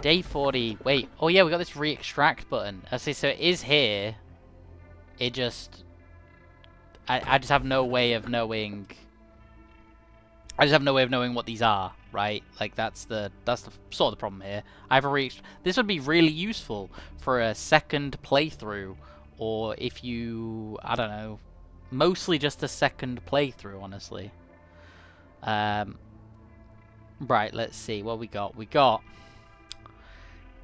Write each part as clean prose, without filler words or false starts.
Day 40. Wait. Oh yeah, we got this re-extract button. I see. So it is here. It just... I just have no way of knowing... I just have no way of knowing what these are, right? Like, that's the sort of the problem here. I have a this would be really useful for a second playthrough, or if you... I don't know. Mostly just a second playthrough, honestly. Right, let's see what we got. We got...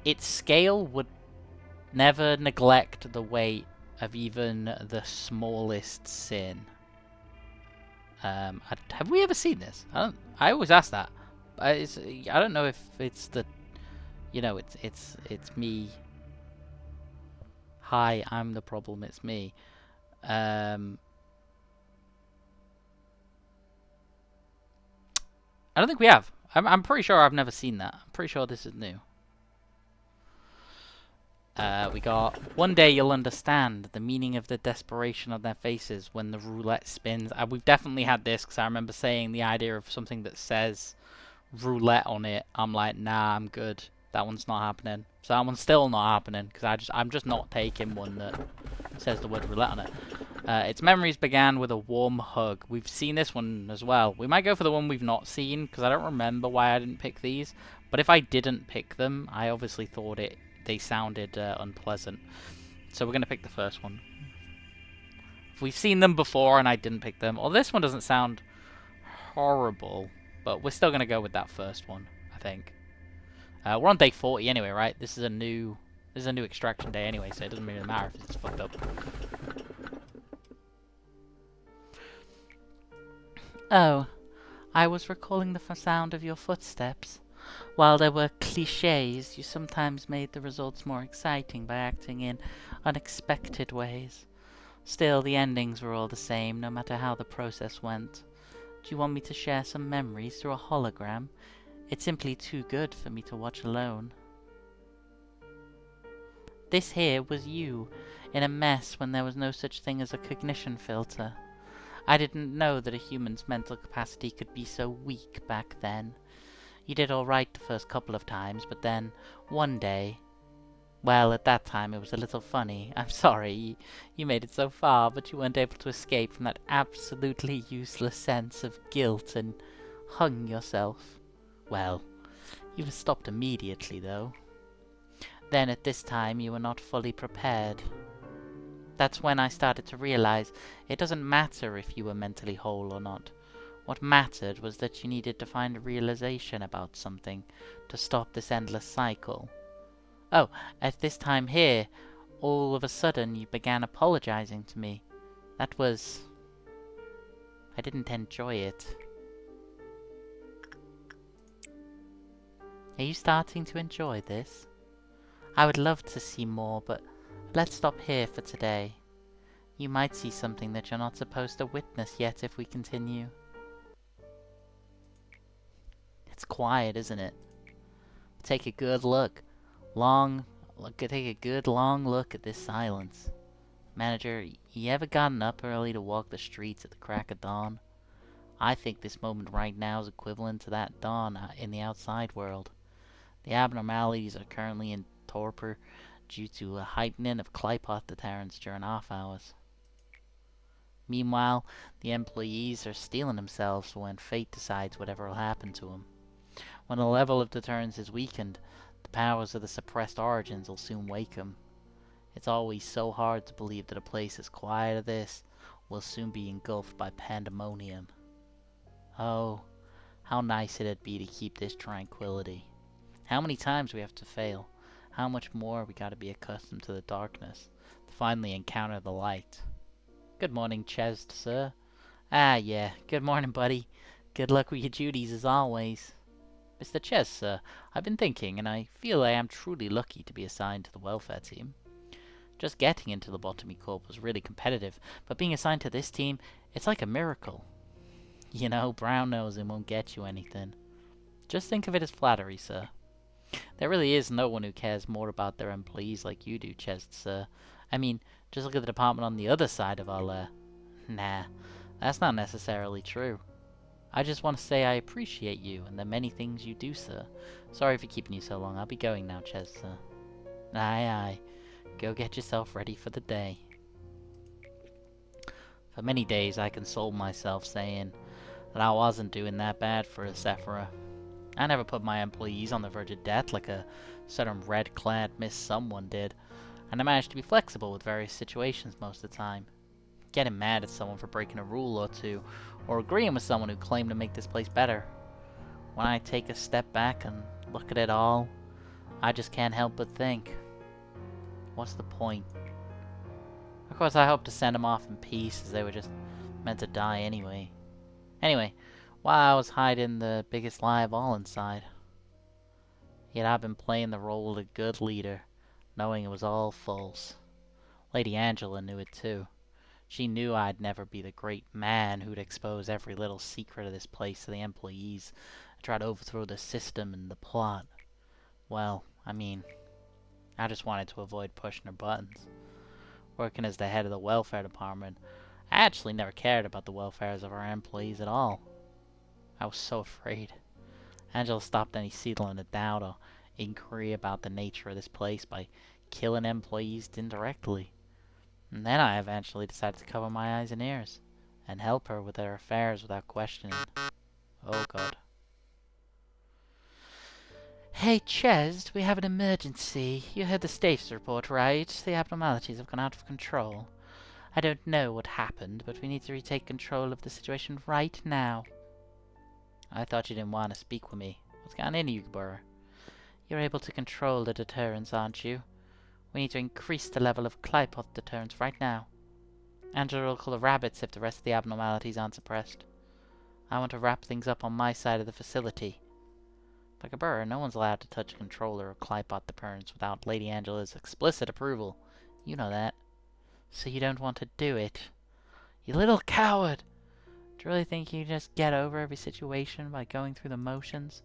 Its scale would never neglect the weight of even the smallest sin. Have we ever seen this? I always ask that. I don't know if it's the, you know, it's me. Hi, I'm the problem. It's me. I don't think we have. I'm pretty sure I've never seen that. I'm pretty sure this is new. We got, one day you'll understand the meaning of the desperation on their faces when the roulette spins. We've definitely had this, because I remember saying the idea of something that says roulette on it. I'm like, nah, I'm good. That one's not happening. So that one's still not happening, because I'm just not taking one that says the word roulette on it. Its memories began with a warm hug. We've seen this one as well. We might go for the one we've not seen, because I don't remember why I didn't pick these. But if I didn't pick them, I obviously thought they sounded unpleasant. So we're going to pick the first one. We've seen them before and I didn't pick them. Well, this one doesn't sound horrible, but we're still going to go with that first one, I think. We're on day 40 anyway, right? This is a new extraction day anyway, so it doesn't really matter if it's fucked up. Oh, I was recalling the sound of your footsteps. While there were cliches, you sometimes made the results more exciting by acting in unexpected ways. Still, the endings were all the same, no matter how the process went. Do you want me to share some memories through a hologram? It's simply too good for me to watch alone. This here was you, in a mess when there was no such thing as a cognition filter. I didn't know that a human's mental capacity could be so weak back then. You did all right the first couple of times, but then, one day... Well, at that time it was a little funny. I'm sorry, you made it so far, but you weren't able to escape from that absolutely useless sense of guilt and hung yourself. Well, you were stopped immediately, though. Then at this time you were not fully prepared. That's when I started to realize it doesn't matter if you were mentally whole or not. What mattered was that you needed to find a realization about something to stop this endless cycle. Oh, at this time here, all of a sudden you began apologizing to me. That was... I didn't enjoy it. Are you starting to enjoy this? I would love to see more, but let's stop here for today. You might see something that you're not supposed to witness yet if we continue. It's quiet, isn't it? Take a good look. Take a good long look at this silence. Manager, you ever gotten up early to walk the streets at the crack of dawn? I think this moment right now is equivalent to that dawn in the outside world. The abnormalities are currently in torpor due to a heightening of Clypot deterrents during off hours. Meanwhile, the employees are steeling themselves for when fate decides whatever will happen to them. When the level of deterrence is weakened, the powers of the suppressed origins will soon wake them. It's always so hard to believe that a place as quiet as this will soon be engulfed by pandemonium. Oh, how nice it'd be to keep this tranquility. How many times we have to fail. How much more we gotta be accustomed to the darkness to finally encounter the light. Good morning, Chest, sir. Ah, yeah. Good morning, buddy. Good luck with your duties as always. Mr. Ches, sir, I've been thinking, and I feel I am truly lucky to be assigned to the welfare team. Just getting into the Lobotomy Corp was really competitive, but being assigned to this team, it's like a miracle. You know, brown nosing won't get you anything. Just think of it as flattery, sir. There really is no one who cares more about their employees like you do, Ches, sir. I mean, just look at the department on the other side of our Nah, that's not necessarily true. I just want to say I appreciate you and the many things you do, sir. Sorry for keeping you so long. I'll be going now, Ches, sir. Aye, aye. Go get yourself ready for the day. For many days I consoled myself saying that I wasn't doing that bad for a Sephora. I never put my employees on the verge of death like a certain red-clad Miss Someone did, and I managed to be flexible with various situations most of the time. Getting mad at someone for breaking a rule or two, or agreeing with someone who claimed to make this place better. When I take a step back and look at it all, I just can't help but think, what's the point? Of course, I hope to send them off in peace, as they were just meant to die anyway. Anyway, while I was hiding the biggest lie of all inside, yet I've been playing the role of a good leader, knowing it was all false. Lady Angela knew it too. She knew I'd never be the great man who'd expose every little secret of this place to the employees and try to overthrow the system and the plot. Well, I mean, I just wanted to avoid pushing her buttons. Working as the head of the welfare department, I actually never cared about the welfares of our employees at all. I was so afraid. Angela stopped any seedling of doubt or inquiry about the nature of this place by killing employees indirectly. And then I eventually decided to cover my eyes and ears, and help her with their affairs without questioning. Oh god. Hey, Ches, we have an emergency. You heard the status report, right? The abnormalities have gone out of control. I don't know what happened, but we need to retake control of the situation right now. I thought you didn't want to speak with me. What's gone into you, Gebura? You're able to control the deterrence, aren't you? We need to increase the level of Clypot deterrence right now. Angela will call the rabbits if the rest of the abnormalities aren't suppressed. I want to wrap things up on my side of the facility. But Gebura, no one's allowed to touch a controller or Clypot deterrence without Lady Angela's explicit approval. You know that. So you don't want to do it. You little coward! Do you really think you can just get over every situation by going through the motions?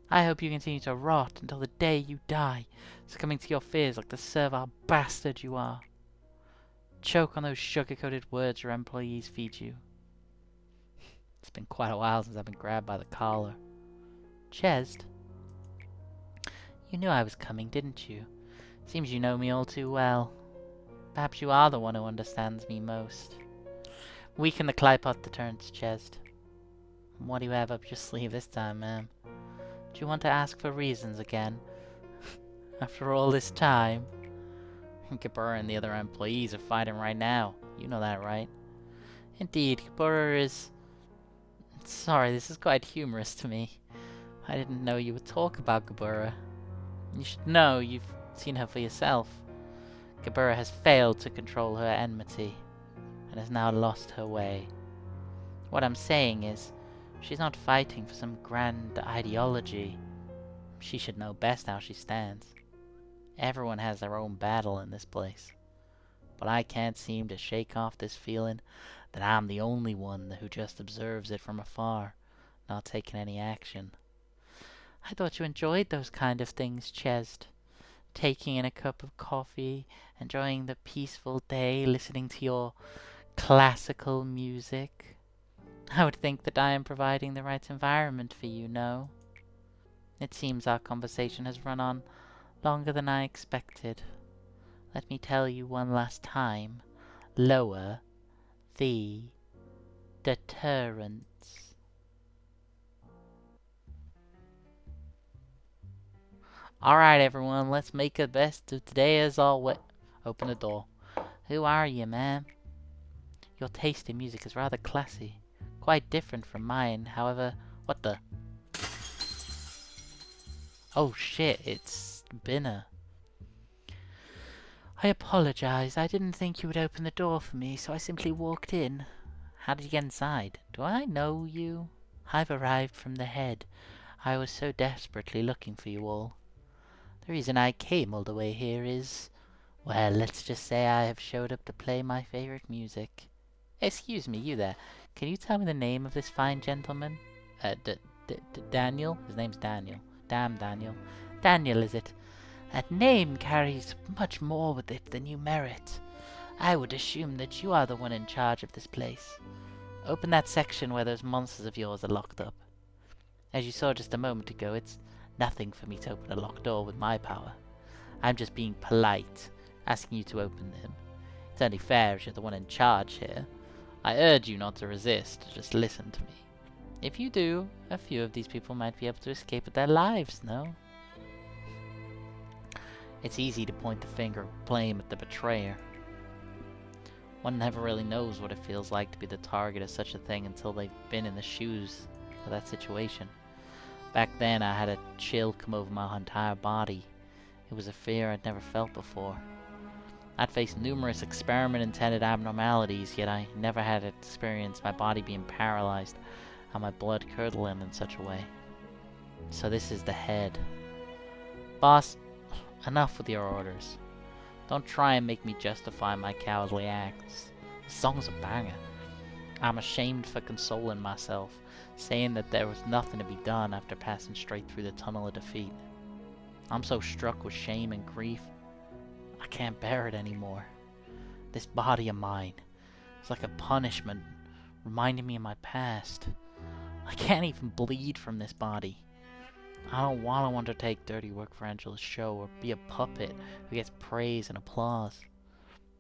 I hope you continue to rot until the day you die, succumbing to your fears like the servile bastard you are. Choke on those sugar-coated words your employees feed you. It's been quite a while since I've been grabbed by the collar. Chesed, you knew I was coming, didn't you? Seems you know me all too well. Perhaps you are the one who understands me most. Weaken the Clypot deterrence, Chesed. What do you have up your sleeve this time, ma'am? Do you want to ask for reasons again? After all this time? Gebura and the other employees are fighting right now. You know that, right? Indeed, Gebura is... Sorry, this is quite humorous to me. I didn't know you would talk about Gebura. You should know, you've seen her for yourself. Gebura has failed to control her enmity, and has now lost her way. What I'm saying is, she's not fighting for some grand ideology. She should know best how she stands. Everyone has their own battle in this place. But I can't seem to shake off this feeling that I'm the only one who just observes it from afar, not taking any action. I thought you enjoyed those kind of things, Chesed. Taking in a cup of coffee, enjoying the peaceful day, listening to your classical music. I would think that I am providing the right environment for you, no? It seems our conversation has run on longer than I expected. Let me tell you one last time. Lower the deterrence. Alright everyone, let's make the best of today as always. Open the door. Who are you, ma'am? Your taste in music is rather classy. Quite different from mine, however... What the... Oh shit, it's Binner. I apologize, I didn't think you would open the door for me, so I simply walked in. How did you get inside? Do I know you? I've arrived from the head. I was so desperately looking for you all. The reason I came all the way here is... Well, let's just say I have showed up to play my favorite music. Excuse me, you there. Can you tell me the name of this fine gentleman? Daniel? His name's Daniel. Damn, Daniel. Daniel, is it? That name carries much more with it than you merit. I would assume that you are the one in charge of this place. Open that section where those monsters of yours are locked up. As you saw just a moment ago, it's nothing for me to open a locked door with my power. I'm just being polite, asking you to open them. It's only fair as you're the one in charge here. I urge you not to resist, just listen to me. If you do, a few of these people might be able to escape with their lives, no? It's easy to point the finger of blame at the betrayer. One never really knows what it feels like to be the target of such a thing until they've been in the shoes of that situation. Back then, I had a chill come over my entire body. It was a fear I'd never felt before. I'd faced numerous experiment-intended abnormalities, yet I never had experienced my body being paralyzed and my blood curdling in such a way. So this is the head. Boss, enough with your orders. Don't try and make me justify my cowardly acts. The song's a banger. I'm ashamed for consoling myself, saying that there was nothing to be done after passing straight through the tunnel of defeat. I'm so struck with shame and grief, I can't bear it anymore. This body of mine is like a punishment, reminding me of my past. I can't even bleed from this body. I don't want to undertake dirty work for Angela's show or be a puppet who gets praise and applause.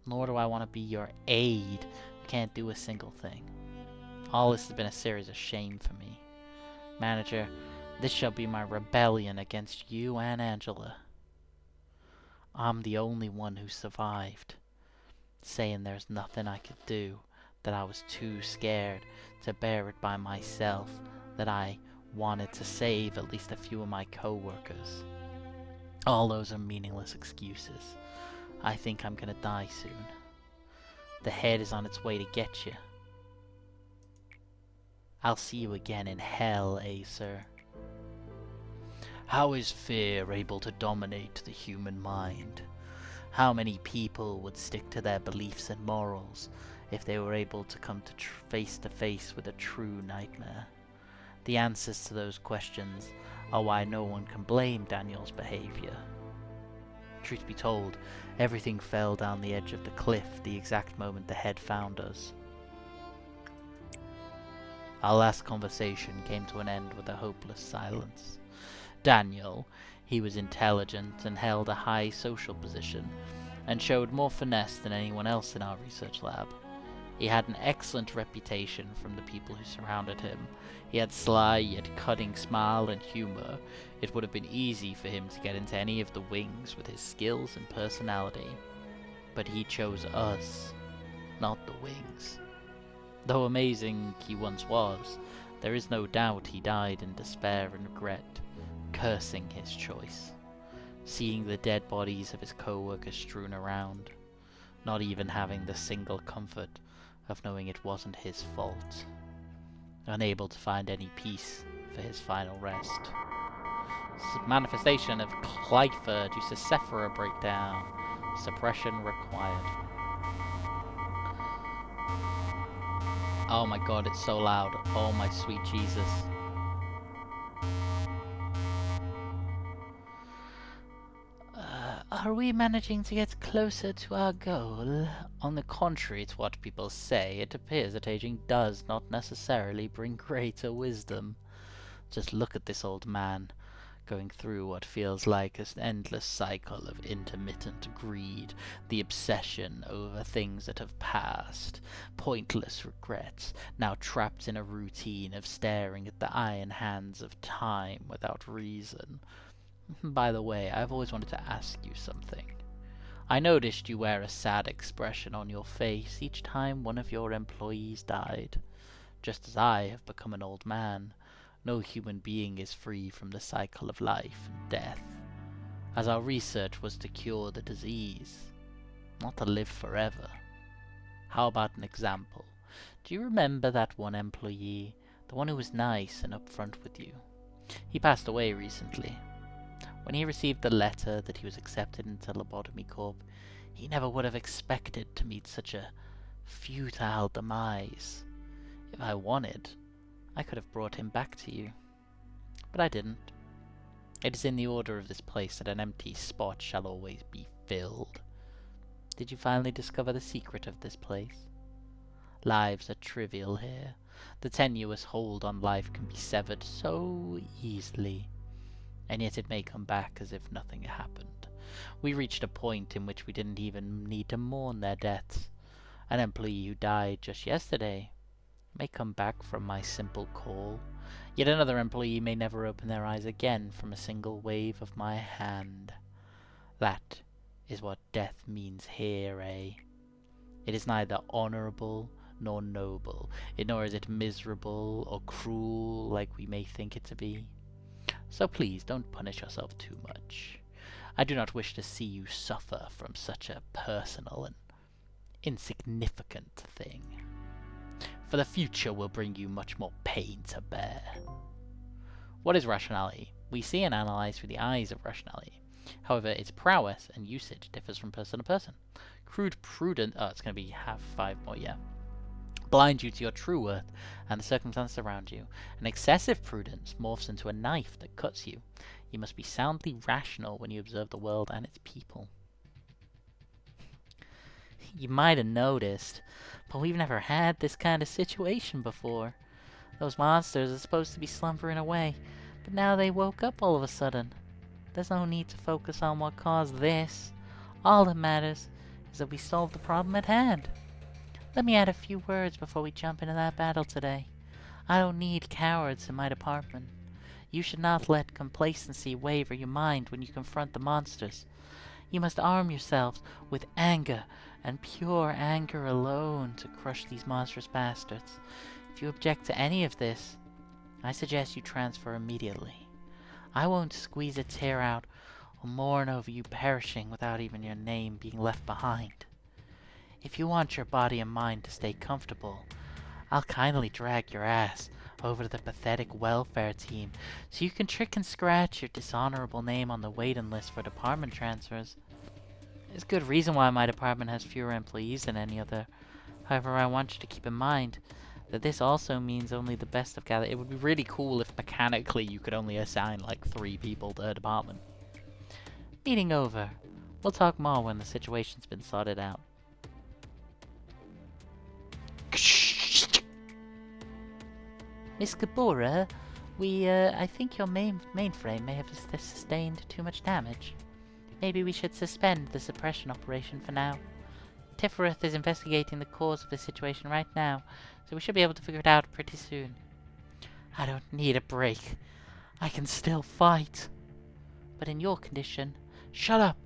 Nor do I want to be your aide who can't do a single thing. All this has been a series of shame for me. Manager, this shall be my rebellion against you and Angela. I'm the only one who survived, saying there's nothing I could do, that I was too scared to bear it by myself, that I wanted to save at least a few of my co-workers. All those are meaningless excuses. I think I'm gonna die soon. The head is on its way to get you. I'll see you again in hell, sir? How is fear able to dominate the human mind? How many people would stick to their beliefs and morals if they were able to come to face with a true nightmare? The answers to those questions are why no one can blame Daniel's behavior. Truth be told, everything fell down the edge of the cliff the exact moment the head found us. Our last conversation came to an end with a hopeless silence. Daniel, he was intelligent and held a high social position, and showed more finesse than anyone else in our research lab. He had an excellent reputation from the people who surrounded him. He had sly yet cutting smile and humor. It would have been easy for him to get into any of the wings with his skills and personality. But he chose us, not the wings. Though amazing he once was, there is no doubt he died in despair and regret, cursing his choice, seeing the dead bodies of his co-workers strewn around, not even having the single comfort of knowing it wasn't his fault, unable to find any peace for his final rest. Manifestation of Clyford due to Sephora breakdown. Suppression required. Oh my god, it's so loud. Oh my sweet Jesus. Are we managing to get closer to our goal? On the contrary to what people say, it appears that aging does not necessarily bring greater wisdom. Just look at this old man, going through what feels like an endless cycle of intermittent greed, the obsession over things that have passed, pointless regrets, now trapped in a routine of staring at the iron hands of time without reason. By the way, I've always wanted to ask you something. I noticed you wear a sad expression on your face each time one of your employees died. Just as I have become an old man, no human being is free from the cycle of life and death, as our research was to cure the disease, not to live forever. How about an example? Do you remember that one employee, the one who was nice and upfront with you? He passed away recently. When he received the letter that he was accepted into Lobotomy Corp, he never would have expected to meet such a futile demise. If I wanted, I could have brought him back to you. But I didn't. It is in the order of this place that an empty spot shall always be filled. Did you finally discover the secret of this place? Lives are trivial here. The tenuous hold on life can be severed so easily, and yet it may come back as if nothing happened. We reached a point in which we didn't even need to mourn their deaths. An employee who died just yesterday may come back from my simple call. Yet another employee may never open their eyes again from a single wave of my hand. That is what death means here, eh? It is neither honourable nor noble, nor is it miserable or cruel like we may think it to be. So please don't punish yourself too much. I do not wish to see you suffer from such a personal and insignificant thing. For the future will bring you much more pain to bear. What is rationality? We see and analyze through the eyes of rationality. However, its prowess and usage differs from person to person. Crude prudence, it's going to be have 5 more, yeah. Blind you to your true worth and the circumstances around you. And excessive prudence morphs into a knife that cuts you. You must be soundly rational when you observe the world and its people. You might have noticed, but we've never had this kind of situation before. Those monsters are supposed to be slumbering away, but now they woke up all of a sudden. There's no need to focus on what caused this. All that matters is that we solved the problem at hand. Let me add a few words before we jump into that battle today. I don't need cowards in my department. You should not let complacency waver your mind when you confront the monsters. You must arm yourselves with anger, and pure anger alone, to crush these monstrous bastards. If you object to any of this, I suggest you transfer immediately. I won't squeeze a tear out or mourn over you perishing without even your name being left behind. If you want your body and mind to stay comfortable, I'll kindly drag your ass over to the pathetic welfare team so you can trick and scratch your dishonorable name on the waiting list for department transfers. There's good reason why my department has fewer employees than any other. However, I want you to keep in mind that this also means only the best of gather. It would be really cool if mechanically you could only assign like 3 people to a department. Meeting over. We'll talk more when the situation's been sorted out. Miss Gebura, I think your mainframe may have sustained too much damage. Maybe we should suspend the suppression operation for now. Tifereth is investigating the cause of the situation right now, so we should be able to figure it out pretty soon. I don't need a break. I can still fight. But in your condition... Shut up!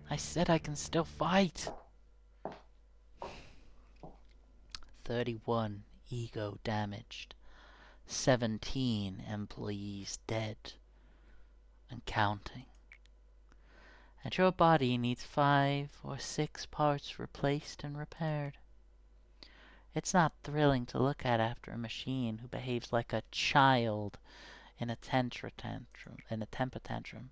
I said I can still fight. 31 ego damaged. 17 employees dead. And counting. And your body needs 5 or 6 parts replaced and repaired. It's not thrilling to look at after a machine who behaves like a child in a temper tantrum.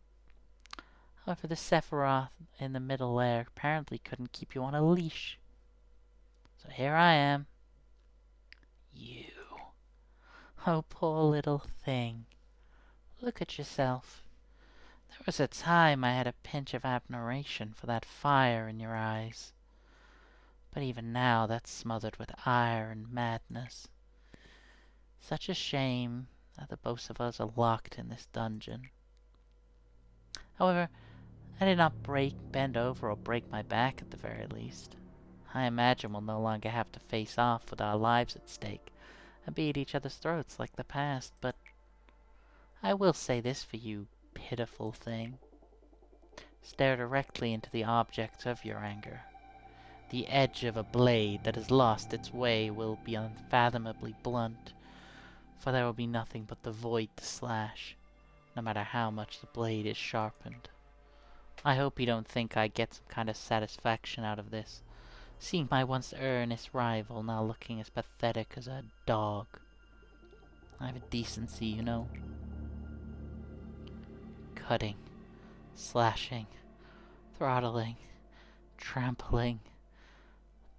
However, the Sephiroth in the middle there apparently couldn't keep you on a leash. So here I am. You. Oh, poor little thing. Look at yourself. There was a time I had a pinch of admiration for that fire in your eyes. But even now that's smothered with ire and madness. Such a shame that the both of us are locked in this dungeon. However, I did not bend over or break my back at the very least. I imagine we'll no longer have to face off with our lives at stake and be at each other's throats like the past, but I will say this for you, pitiful thing. Stare directly into the object of your anger. The edge of a blade that has lost its way will be unfathomably blunt, for there will be nothing but the void to slash, no matter how much the blade is sharpened. I hope you don't think I get some kind of satisfaction out of this, seeing my once earnest rival now looking as pathetic as a dog. I have a decency, you know. Cutting, slashing, throttling, trampling,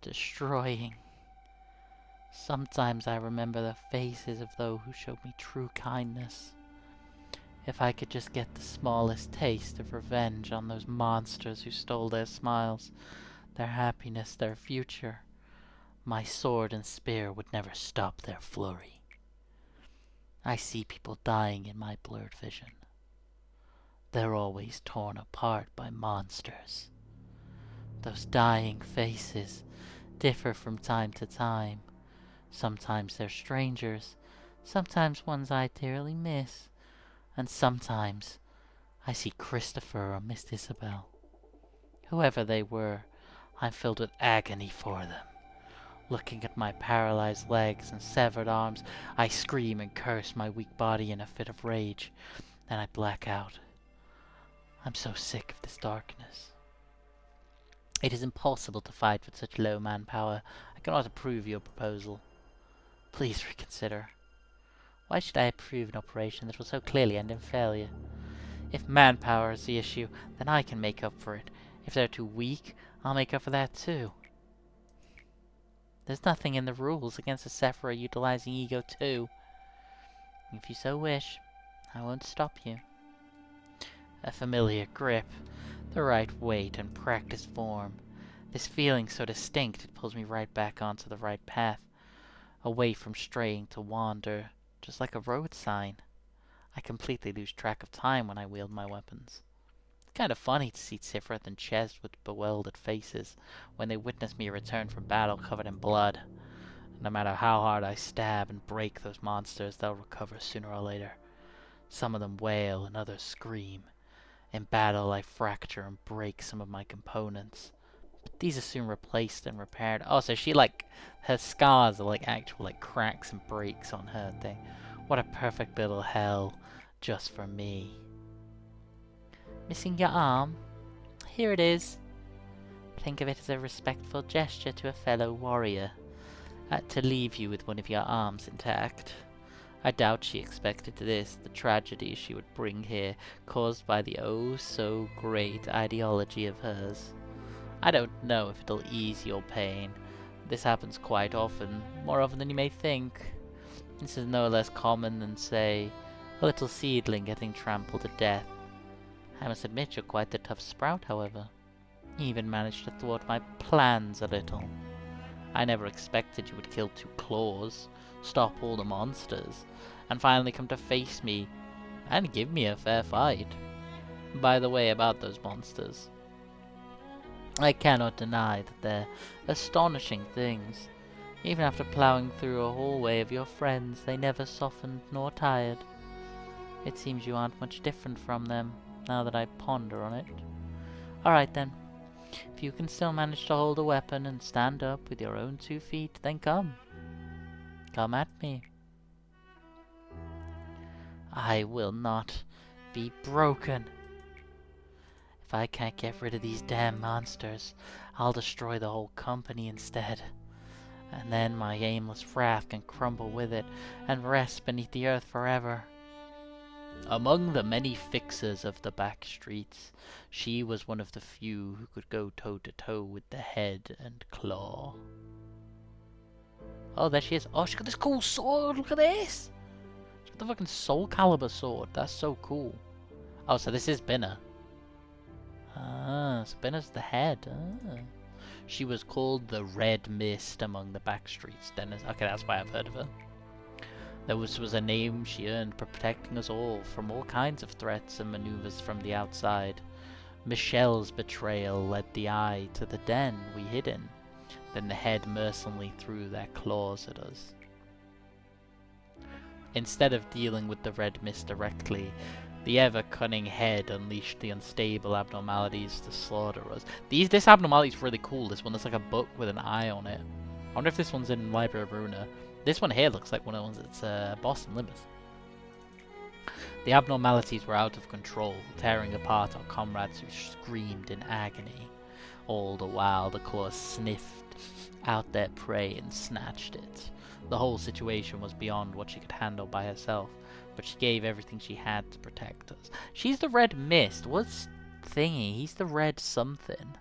destroying. Sometimes I remember the faces of those who showed me true kindness. If I could just get the smallest taste of revenge on those monsters who stole their smiles, their happiness, their future, My sword and spear would never stop their flurry. I see people dying in my blurred vision. They're always torn apart by monsters. Those dying faces differ from time to time. Sometimes they're strangers, sometimes ones I dearly miss, and sometimes I see Christopher or Miss Isabel. Whoever they were, I'm filled with agony for them. Looking at my paralyzed legs and severed arms, I scream and curse my weak body in a fit of rage. Then I black out. I'm so sick of this darkness. It is impossible to fight with such low manpower. I cannot approve your proposal. Please reconsider. Why should I approve an operation that will so clearly end in failure? If manpower is the issue, then I can make up for it. If they're too weak, I'll make up for that too. There's nothing in the rules against a Sephira utilizing Ego 2. If you so wish, I won't stop you. A familiar grip, the right weight and practiced form. This feeling so distinct it pulls me right back onto the right path, away from straying to wander, just like a road sign. I completely lose track of time when I wield my weapons. It's kind of funny to see Sifrith and Ches with bewildered faces when they witness me return from battle covered in blood. No matter how hard I stab and break those monsters, they'll recover sooner or later. Some of them wail and others scream. In battle, I fracture and break some of my components, but these are soon replaced and repaired. Oh, so her scars are like actual cracks and breaks on her thing. What a perfect little hell just for me. Missing your arm? Here it is. Think of it as a respectful gesture to a fellow warrior, to leave you with one of your arms intact. I doubt she expected this, the tragedy she would bring here, caused by the oh-so-great ideology of hers. I don't know if it'll ease your pain. This happens quite often, more often than you may think. This is no less common than, say, a little seedling getting trampled to death. I must admit you're quite the tough sprout, however. You even managed to thwart my plans a little. I never expected you would kill 2 claws, stop all the monsters, and finally come to face me and give me a fair fight. By the way, about those monsters, I cannot deny that they're astonishing things. Even after ploughing through a whole way of your friends, they never softened nor tired. It seems you aren't much different from them, now that I ponder on it. Alright then. If you can still manage to hold a weapon and stand up with your own 2 feet, then come. Come at me. I will not be broken. If I can't get rid of these damn monsters, I'll destroy the whole company instead. And then my aimless wrath can crumble with it and rest beneath the earth forever. Among the many fixers of the back streets, she was one of the few who could go toe-to-toe with the head and claw. Oh, there she is. Oh, she's got this cool sword. Look at this. She's got the fucking Soul Calibur sword. That's so cool. Oh, so this is Binna. Ah, so Binna's the head. Ah. She was called the Red Mist among the back streets. Dennis. Okay, that's why I've heard of her. That was a name she earned for protecting us all from all kinds of threats and maneuvers from the outside. Michelle's betrayal led the eye to the den we hid in. Then the head mercilessly threw their claws at us. Instead of dealing with the Red Mist directly, the ever-cunning head unleashed the unstable abnormalities to slaughter us. This abnormality is really cool. This one looks like a book with an eye on it. I wonder if this one's in Library of Runa. This one here looks like one of the ones that's Boston Limits. The abnormalities were out of control, tearing apart our comrades who screamed in agony. All the while the claws sniffed out their prey and snatched it. The whole situation was beyond what she could handle by herself, but she gave everything she had to protect us. She's the Red Mist. What's Thingy? He's the Red something.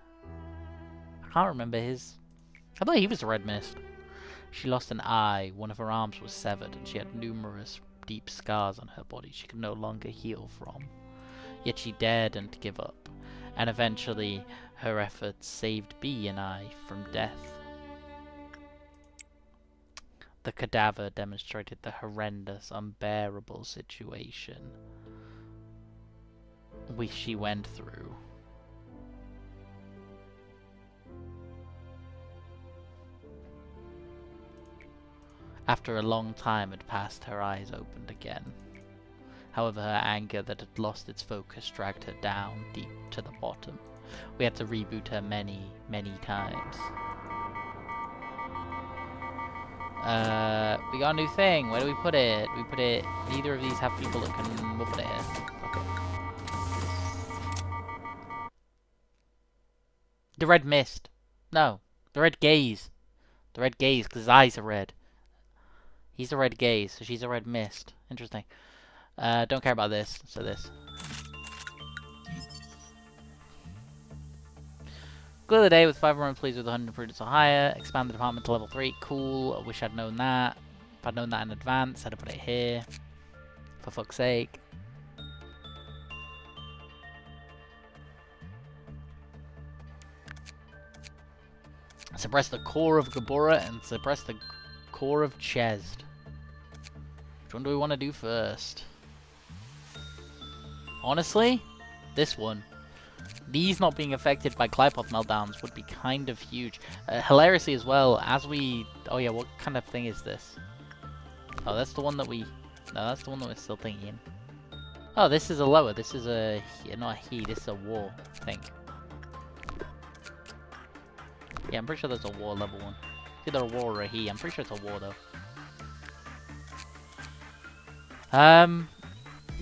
I can't remember his... I thought he was the Red Mist. She lost an eye, one of her arms was severed, and she had numerous deep scars on her body she could no longer heal from. Yet she daredn't give up, and eventually her efforts saved B and I from death. The cadaver demonstrated the horrendous, unbearable situation she went through. After a long time had passed, her eyes opened again. However, her anger that had lost its focus dragged her down deep to the bottom. We had to reboot her many, many times. We got a new thing. Where do we put it? We put it... Neither of these have people that can... We'll put it here. Okay. The red mist. No. The red gaze. The red gaze, because his eyes are red. He's a red gaze, so she's a red mist. Interesting. Don't care about this, so this. Goal of the day with 5 more employees with 100 prudence or higher. Expand the department to level 3. Cool. I wish I'd known that. If I'd known that in advance, I'd have put it here. For fuck's sake. Suppress the core of Gebura and suppress the core of Chesd. Which one do we want to do first? Honestly, this one. These not being affected by Clypoth meltdowns would be kind of huge. Hilariously as well, as we... Oh yeah, what kind of thing is this? Oh, that's the one that we... No, that's the one that we're still thinking. Oh, this is a lower. This is a... Not a he, this is a war, I think. Yeah, I'm pretty sure there's a war level one. It's either a war or a he. I'm pretty sure it's a war, though.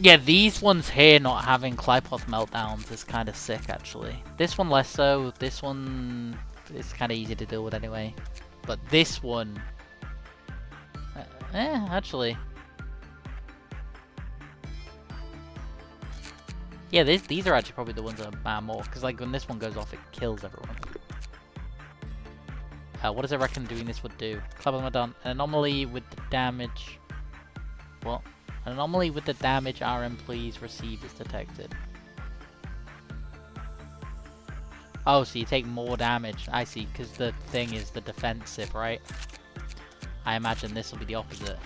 Yeah, these ones here not having Clypoth meltdowns is kind of sick, actually. This one less so. This one is kind of easy to deal with anyway. But this one... actually... Yeah, these are actually probably the ones that matter more. Because, like, when this one goes off, it kills everyone. What does it reckon doing this would do? Clypoth meltdown. An anomaly with the damage... What? An anomaly with the damage our employees receive is detected. Oh, so you take more damage. I see, because the thing is the defensive, right? I imagine this will be the opposite.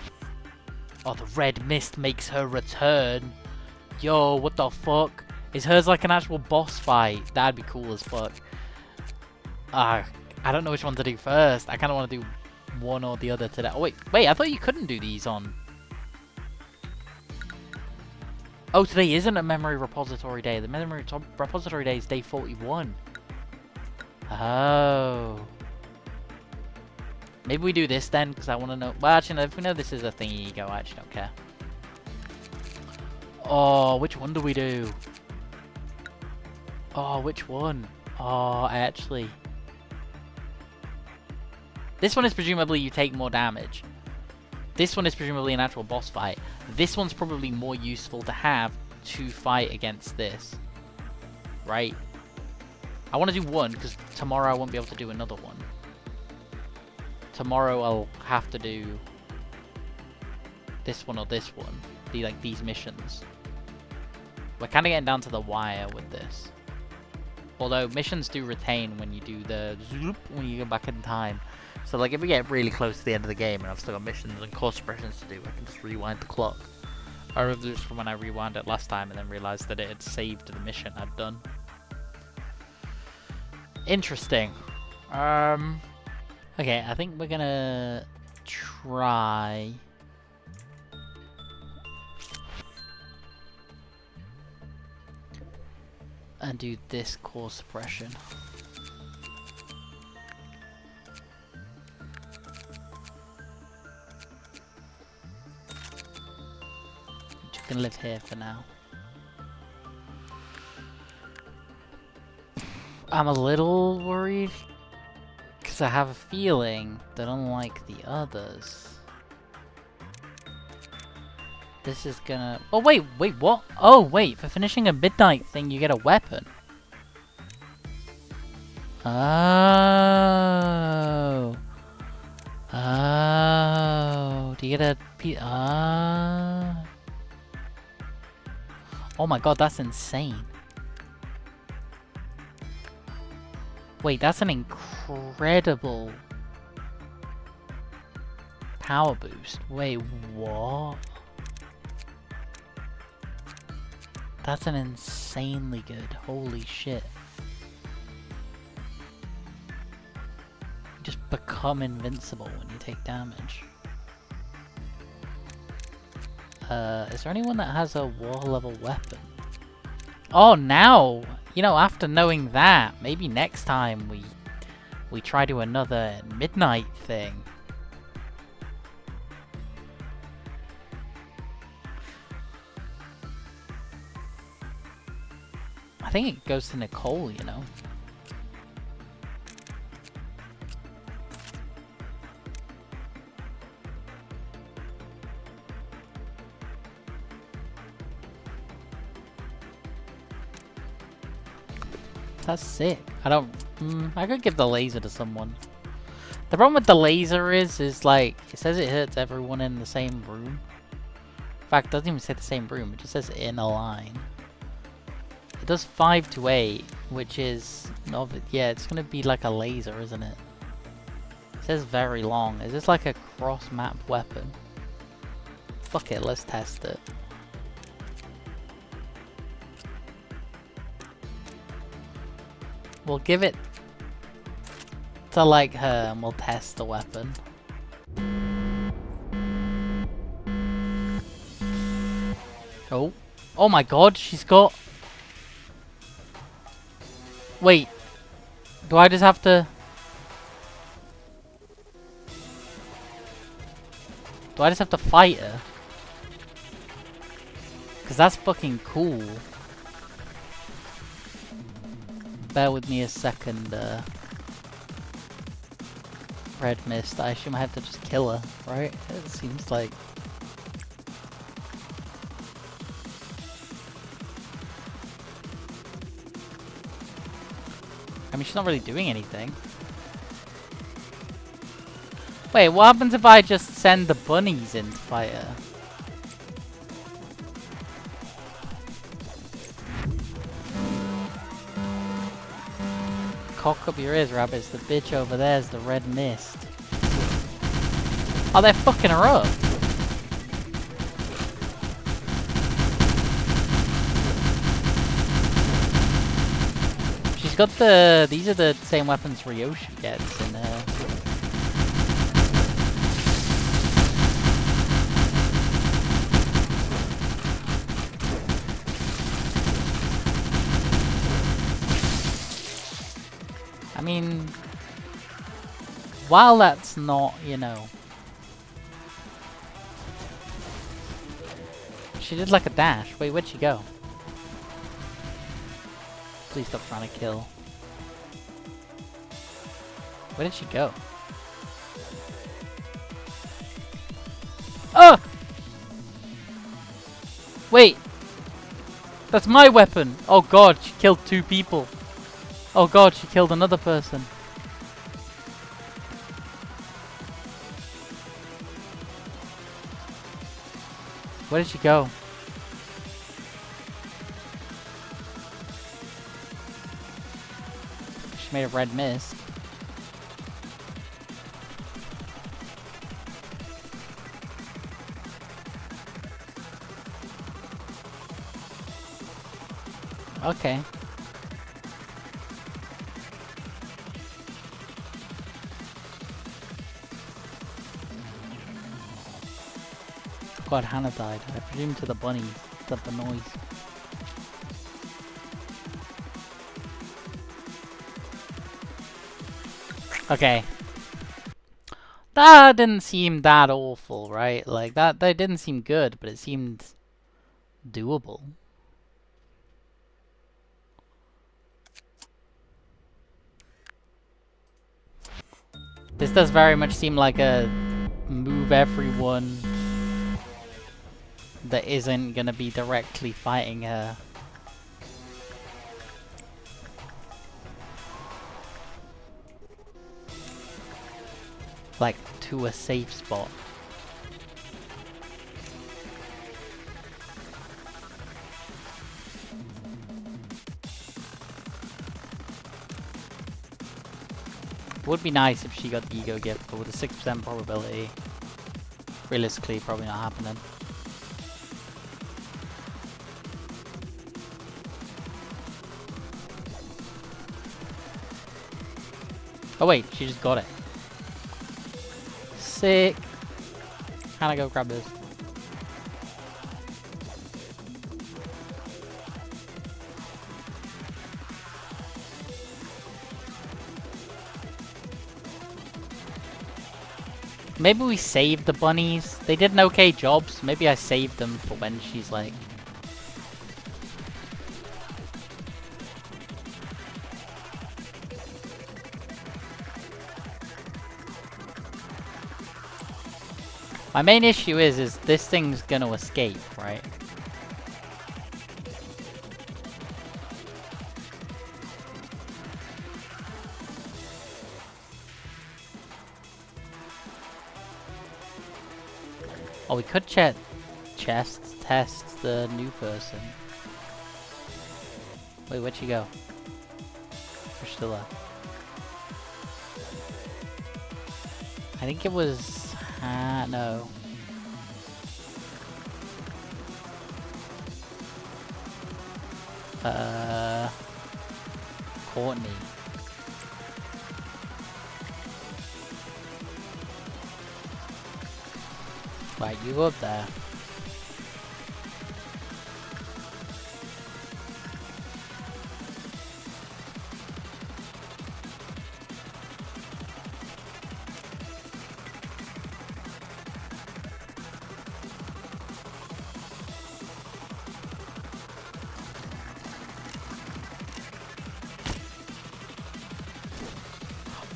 Oh, the red mist makes her return. Yo, what the fuck? Is hers like an actual boss fight? That'd be cool as fuck. I don't know which one to do first. I kind of want to do one or the other today. Oh, wait, I thought you couldn't do these on... Oh, today isn't a memory repository day. The memory repository day is day 41. Oh. Maybe we do this then, because I want to know... Well, actually, no, if we know this is a thingy, go, I actually don't care. Oh, which one do we do? Oh, which one? Oh, actually... This one is presumably you take more damage. This one is presumably an actual boss fight. This one's probably more useful to have to fight against this. Right? I want to do one, because tomorrow I won't be able to do another one. Tomorrow I'll have to do this one or this one. Like these missions. We're kind of getting down to the wire with this. Although missions do retain when you do the zoop, when you go back in time. So like if we get really close to the end of the game and I've still got missions and course suppressions to do, I can just rewind the clock. I remember this from when I rewound it last time and then realised that it had saved the mission I'd done. Interesting. Okay, I think we're gonna try... and do this core suppression. You can live here for now. I'm a little worried because I have a feeling that unlike the others, this is gonna... Oh, wait, what? Oh, wait, for finishing a midnight thing, you get a weapon. Oh. Oh. Do you get a... Oh my god, that's insane. Wait, that's an incredible Power boost. Wait, what? That's an insanely good. Holy shit. You just become invincible when you take damage. Is there anyone that has a war level weapon? Oh, now! You know, after knowing that, maybe next time we try to another midnight thing. I think it goes to Nicole, you know. That's sick. I could give the laser to someone. The problem with the laser is like, it says it hurts everyone in the same room. In fact, it doesn't even say the same room, it just says in a line. It does 5 to 8, which is, yeah, it's gonna be like a laser, isn't it? It says very long. Is this like a cross-map weapon? Fuck it, let's test it. We'll give it to like her and we'll test the weapon. Oh. Oh my god, she's got... Wait. Do I just have to... Do I just have to fight her? Because that's fucking cool. Bear with me a second, Red Mist. I assume I have to just kill her, right? It seems like... I mean, she's not really doing anything. Wait, what happens if I just send the bunnies in to fight her? Cock up your ears, rabbits. The bitch over there is the Red Mist. Oh, they're fucking her up. She's got the... These are the same weapons Ryoshi gets in her. I mean, while that's not, you know... She did like a dash. Wait, where'd she go? Please stop trying to kill. Where did she go? Oh! Wait! That's my weapon! Oh god, she killed 2 people. Oh god, she killed another person. Where did she go? She made a red mist. Okay. God, Hannah died. I presume to the bunnies. The noise. Okay. That didn't seem that awful, right? Like, that didn't seem good, but it seemed doable. This does very much seem like a move everyone that isn't gonna be directly fighting her. Like, to a safe spot. It would be nice if she got the ego gift, but with a 6% probability. Realistically, probably not happening. Oh wait, she just got it. Sick. Can I go grab this? Maybe we saved the bunnies. They did an okay job, so maybe I saved them for when she's like... My main issue is this thing's gonna escape, right? Oh, we could test the new person. Wait, where'd she go? You're still there. I think it was... no. Courtney. Right, you go up there.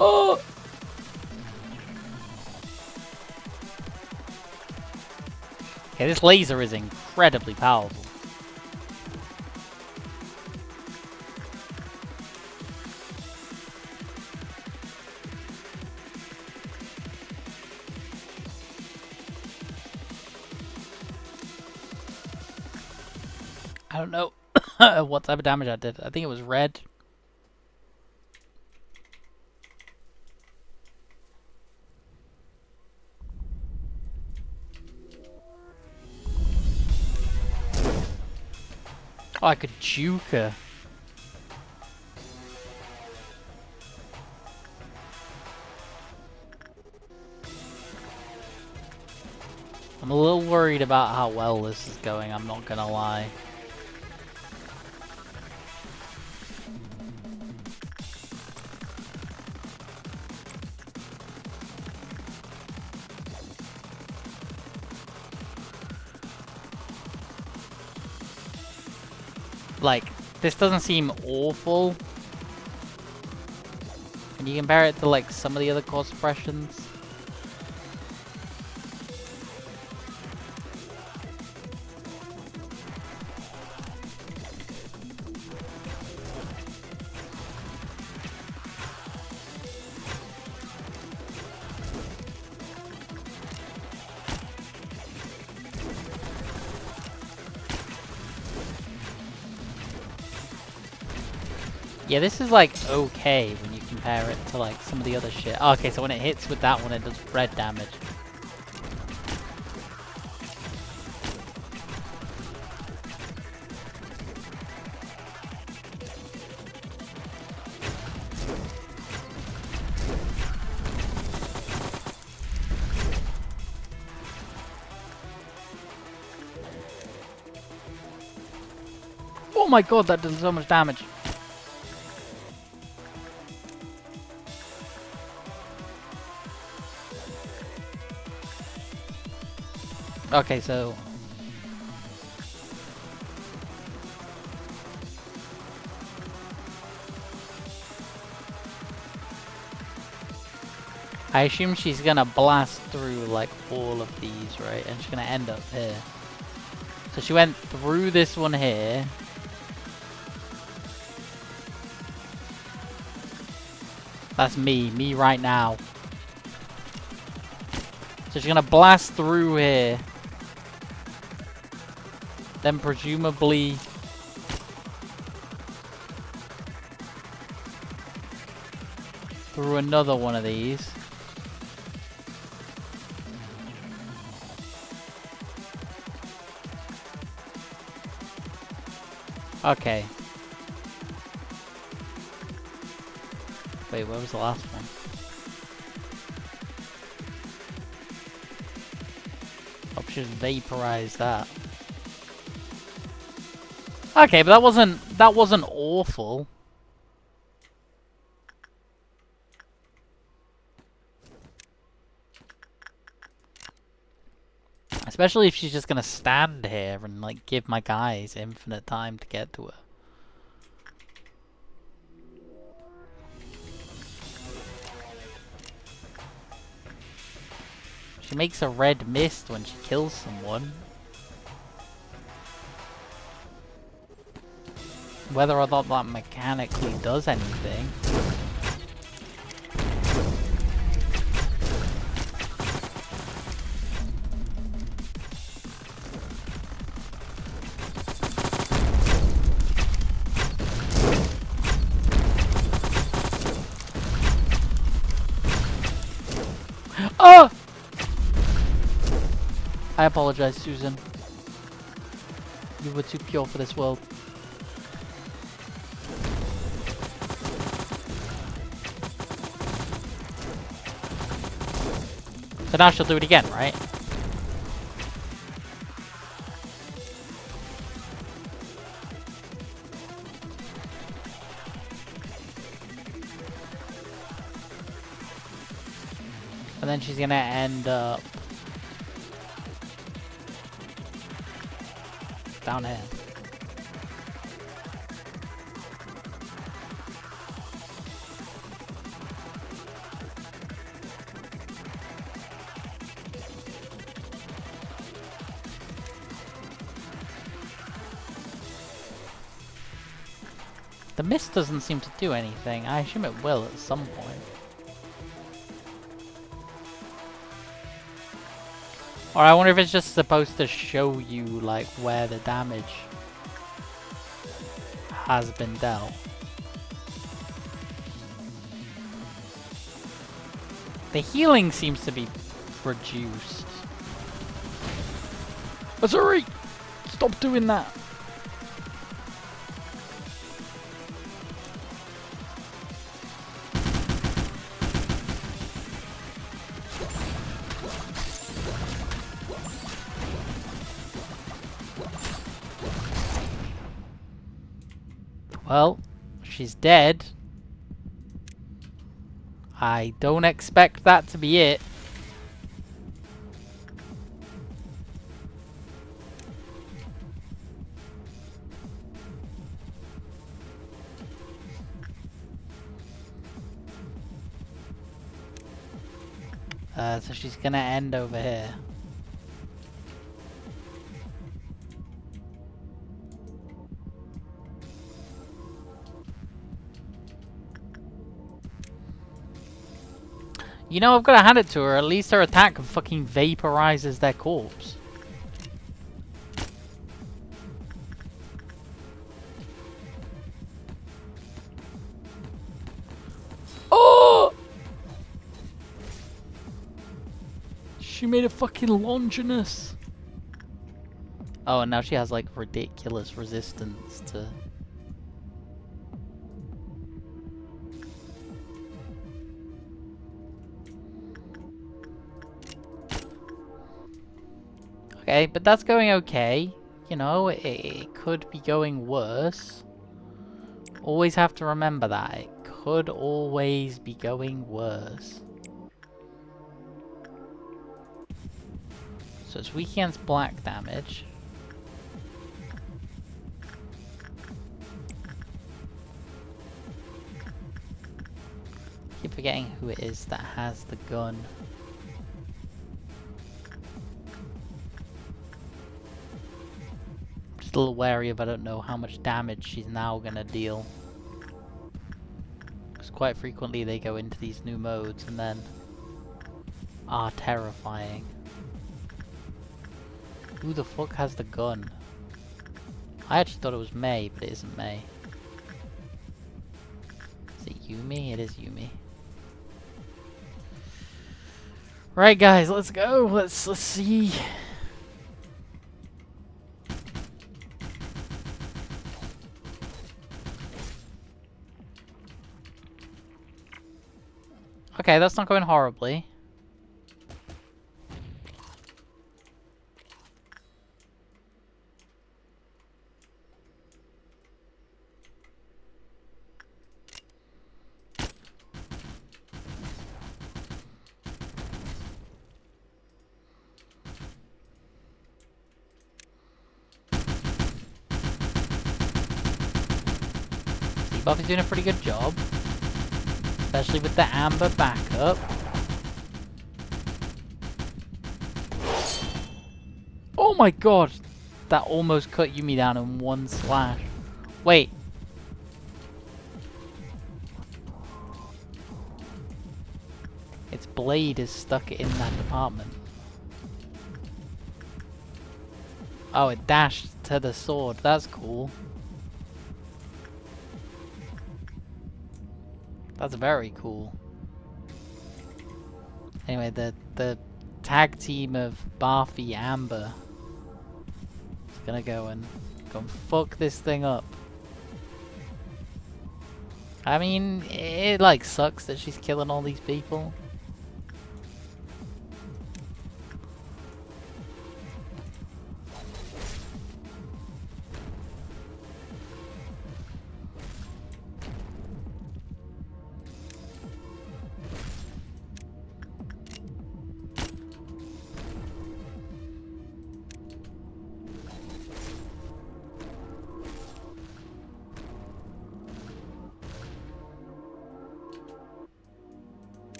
Oh! Okay, this laser is incredibly powerful. I don't know what type of damage I did. I think it was red. Oh, I could juke her. I'm a little worried about how well this is going, I'm not gonna lie. Like, this doesn't seem awful. When you compare it to like some of the other core suppressions. Yeah, this is like okay when you compare it to like some of the other shit. Oh, okay, so when it hits with that one, it does red damage. Oh my god, that does so much damage. Okay, so... I assume she's gonna blast through like all of these, right? And she's gonna end up here. So she went through this one here. That's me right now. So she's gonna blast through here. Then presumably through another one of these. Okay. Wait, where was the last one? Hope she just vaporized that. Okay, but that wasn't awful. Especially if she's just gonna stand here and like give my guys infinite time to get to her. She makes a red mist when she kills someone. Whether or not that mechanically does anything. Oh! I apologize, Susan. You were too pure for this world. So now she'll do it again, right? And then she's gonna end up down here. The mist doesn't seem to do anything. I assume it will at some point. Or I wonder if it's just supposed to show you like where the damage has been dealt. The healing seems to be reduced. Azuri! Stop doing that! Well, she's dead. I don't expect that to be it. So she's gonna end over here. You know, I've got to hand it to her. At least her attack fucking vaporizes their corpse. Oh! She made a fucking Longinus. Oh, and now she has like ridiculous resistance to... Okay, but that's going okay. You know, it could be going worse. Always have to remember that. It could always be going worse. So it's weak against black damage. Keep forgetting who it is that has the gun. Just a little wary of I don't know how much damage she's now gonna deal. Because quite frequently they go into these new modes and then are terrifying. Who the fuck has the gun? I actually thought it was May, but it isn't May. Is it Yumi? It is Yumi. Right, guys, let's go. Let's see. Okay, that's not going horribly. See, Buffy's doing a pretty good job. Especially with the amber backup. Oh my god! That almost cut Yumi down in one slash. Wait. Its blade is stuck in that department. Oh, it dashed to the sword. That's cool. That's very cool. Anyway, the tag team of Barfy Amber is gonna go and fuck this thing up. I mean, it like sucks that she's killing all these people.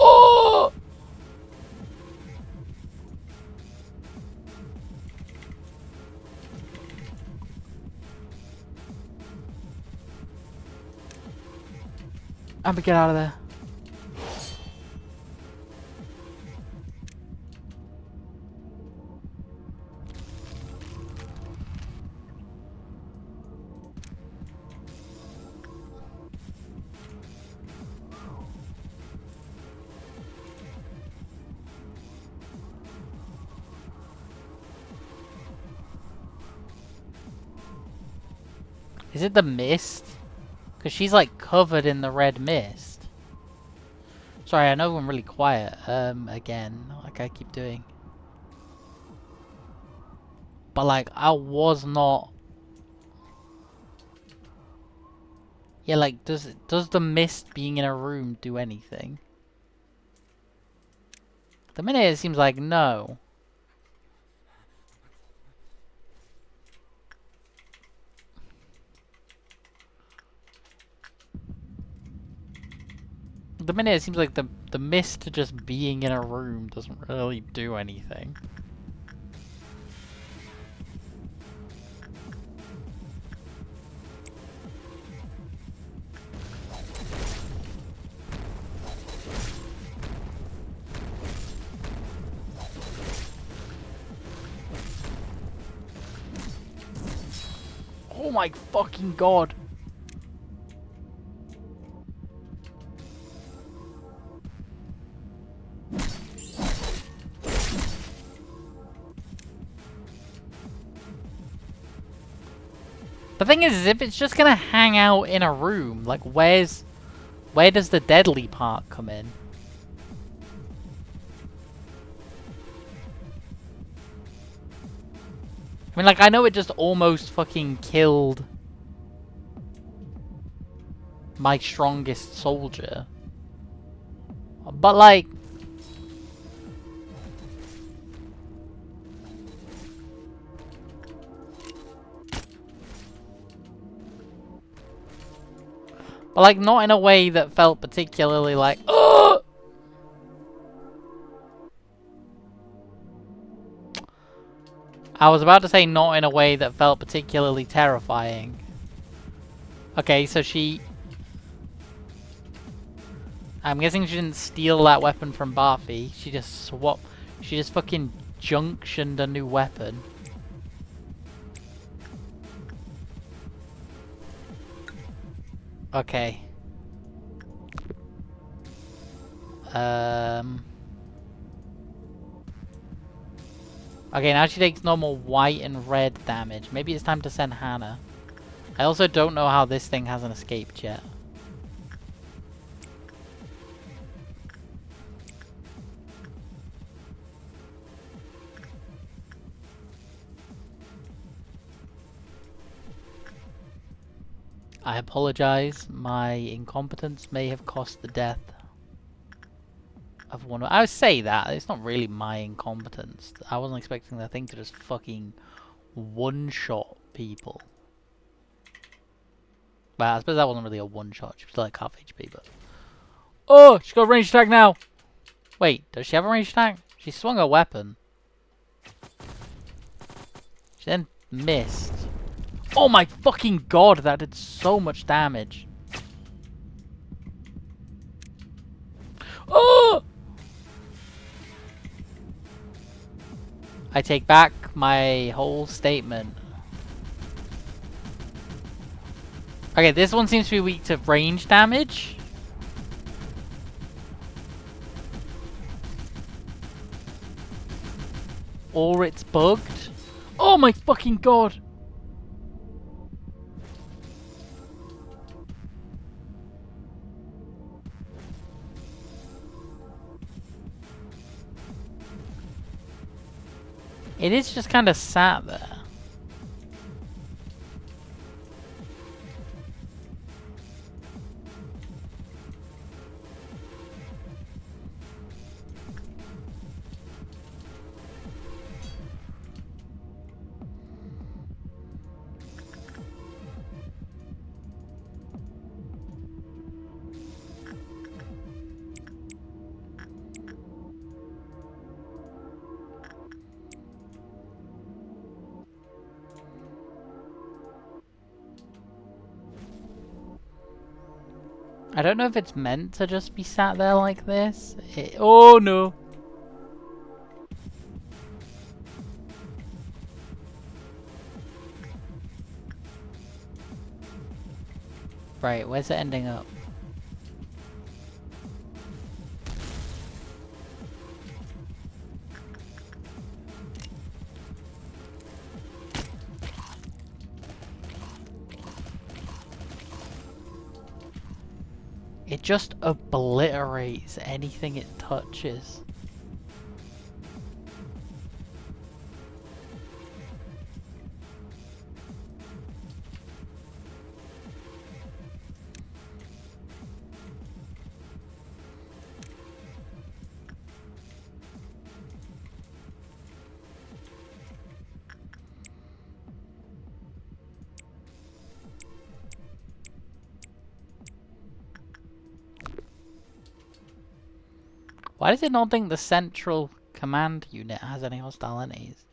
Oh! Amber, get out of there. Is it the mist? Because she's like covered in the red mist. Sorry, I know I'm really quiet, again, like I keep doing. But like, I was not... Yeah, like, does the mist being in a room do anything? The minute it seems like no. The minute it seems like the mist just being in a room doesn't really do anything. Oh my fucking god! The thing is if it's just gonna hang out in a room, like where does the deadly part come in? I mean, like, I know it just almost fucking killed my strongest soldier. But like... But like, not in a way that felt particularly like, ugh! I was about to say not in a way that felt particularly terrifying. Okay, so she... I'm guessing she didn't steal that weapon from Barfy. She just swapped... She just fucking junctioned a new weapon. Okay. Okay, now she takes normal white and red damage. Maybe it's time to send Hannah. I also don't know how this thing hasn't escaped yet. I apologize. My incompetence may have cost the death of one of... I would say that. It's not really my incompetence. I wasn't expecting the thing to just fucking one-shot people. Well, I suppose that wasn't really a one-shot. She was still like half HP, but... Oh! She's got a ranged attack now! Wait, does she have a ranged attack? She swung a weapon. She then missed. Oh my fucking god, that did so much damage. Oh! I take back my whole statement. Okay, this one seems to be weak to range damage. Or it's bugged. Oh my fucking god! It is just kind of sat there. I don't know if it's meant to just be sat there like this. Oh no! Right, where's it ending up? It just obliterates anything it touches. Why does it not think the central command unit has any hostile enemies?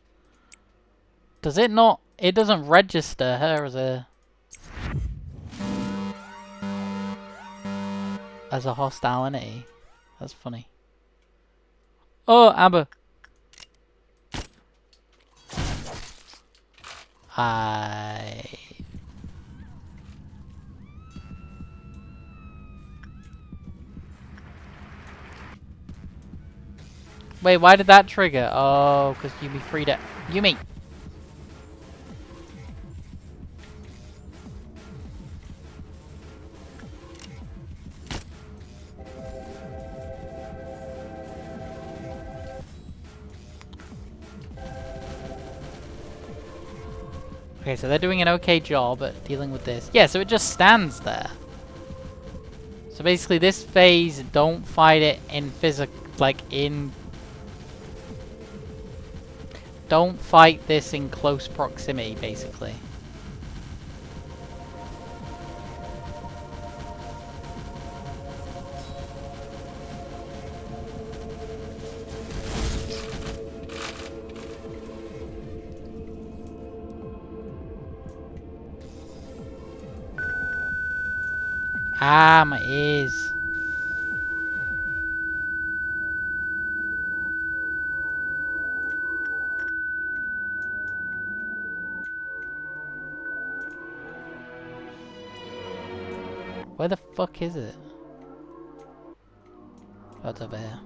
Does it not? It doesn't register her as a hostile entity. That's funny. Oh, Amber. Wait, why did that trigger? Oh, because Yumi freed it. Yumi! Okay, so they're doing an okay job at dealing with this. Yeah, so it just stands there. So basically this phase, don't fight it in don't fight this in close proximity, basically. Ah, my ears. Where the fuck is it? Oh, it's over here.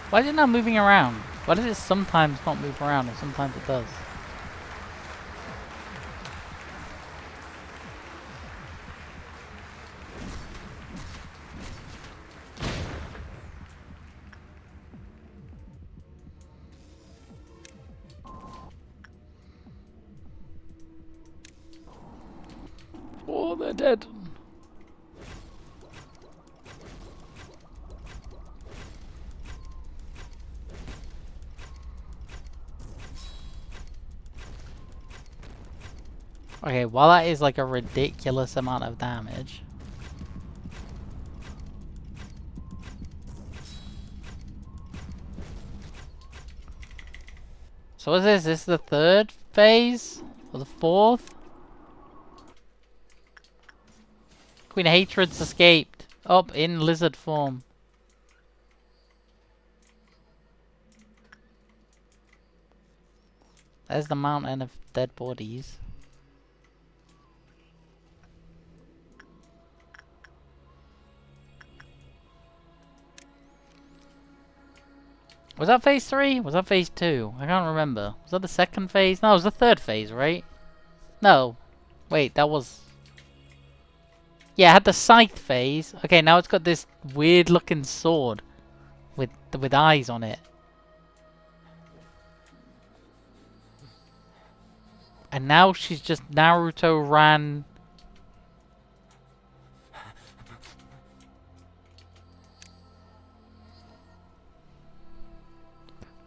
Why is it not moving around? Why does it sometimes not move around and sometimes it does? Oh, they're dead. Okay, while that is like a ridiculous amount of damage. So what is this? This is the third phase? Or the fourth? Queen Hatred's escaped. Up in lizard form. There's the mountain of dead bodies. Was that phase 3? Was that phase 2? I can't remember. Was that the second phase? No, it was the third phase, right? No. Wait, that was... Yeah, it had the scythe phase. Okay, now it's got this weird looking sword with eyes on it. And now she's just Naruto ran...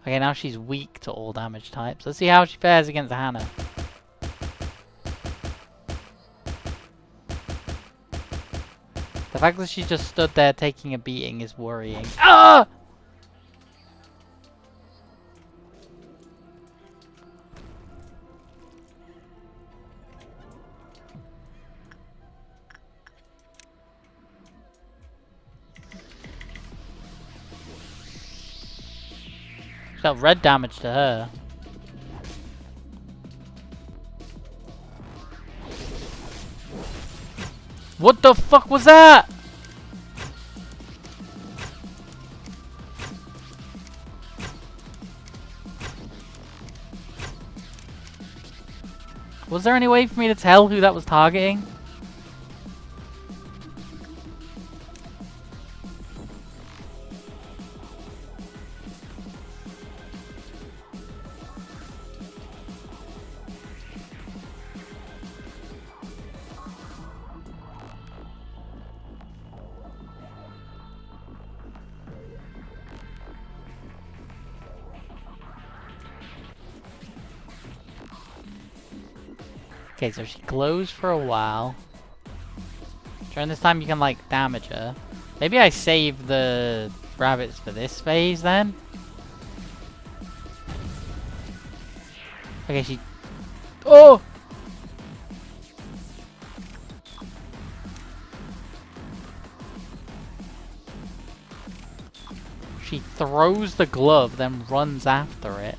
Okay, now she's weak to all damage types. Let's see how she fares against Hannah. The fact that she just stood there taking a beating is worrying. Ah! She dealt red damage to her. What the fuck was that? Was there any way for me to tell who that was targeting? Okay, so she glows for a while. During this time you can like damage her. Maybe I save the rabbits for this phase then? Okay, she... Oh! She throws the glove, then runs after it.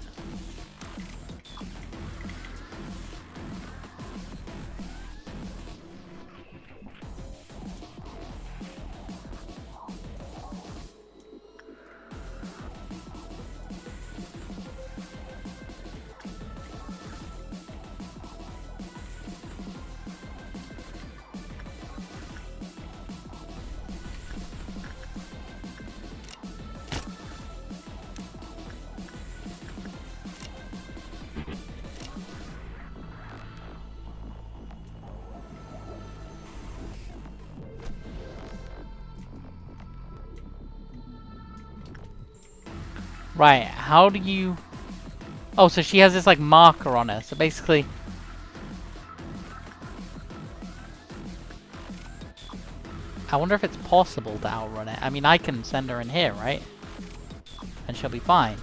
Right, how do you... Oh, so she has this like marker on her, so basically... I wonder if it's possible to outrun it. I mean, I can send her in here, right? And she'll be fine.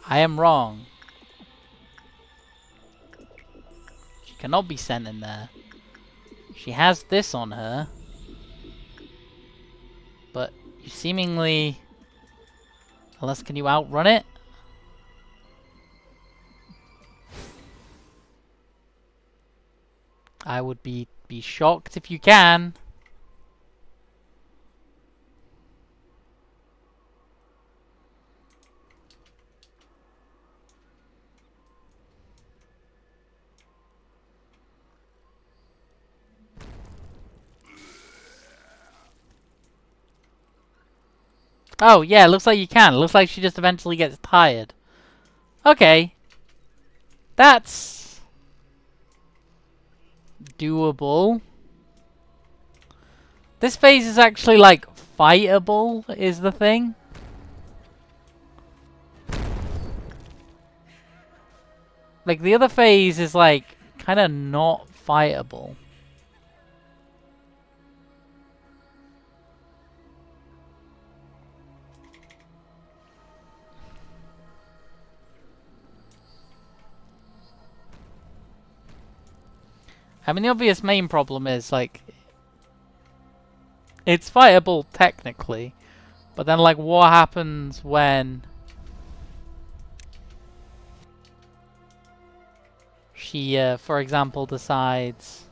I am wrong. She cannot be sent in there. She has this on her. But you seemingly... Unless, can you outrun it? I would be shocked if you can. Oh, yeah, it looks like you can. It looks like she just eventually gets tired. Okay. That's doable. This phase is actually, like, fightable, is the thing. Like, the other phase is, like, kind of not fightable. I mean, the obvious main problem is, like, it's fightable technically, but then, like, what happens when she, for example, decides,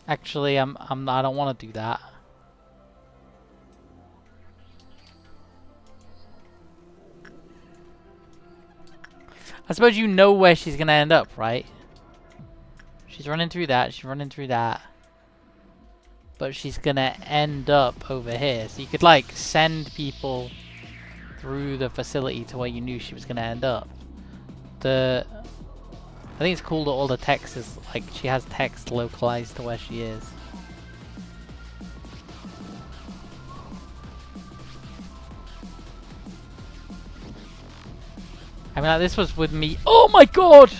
actually, I don't want to do that. I suppose you know where she's gonna end up, right? She's running through that, she's running through that. But she's gonna end up over here. So you could, like, send people through the facility to where you knew she was gonna end up. I think it's cool that all the text is, like, she has text localized to where she is. I mean, like, this was with me. Oh my god!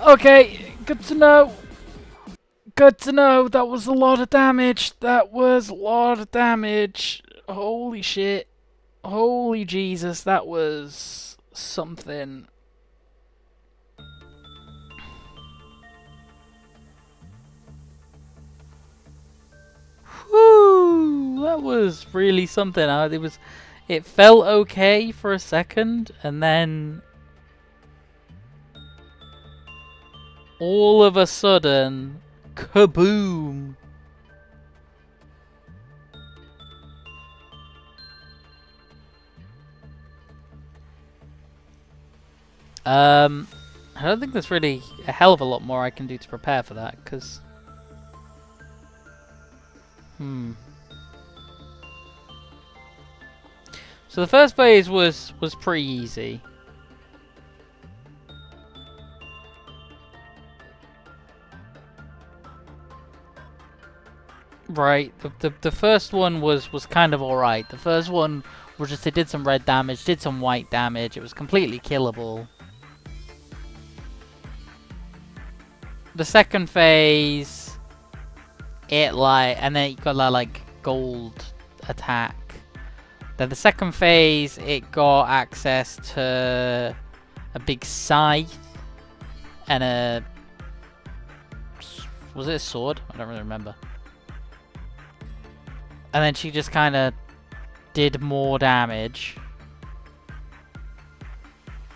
Okay, good to know. Good to know. That was a lot of damage. That was a lot of damage. Holy shit. Holy Jesus, that was something. Whew, that was really something. It felt okay for a second, and then all of a sudden, kaboom! I don't think there's really a hell of a lot more I can do to prepare for that, because... So the first phase was pretty easy. Right, the first one was kind of alright. The first one was just, it did some red damage, did some white damage, it was completely killable. The second phase, it like, and then it got that like gold attack. Then the second phase, it got access to a big scythe and a, was it a sword? I don't really remember. And then she just kind of did more damage.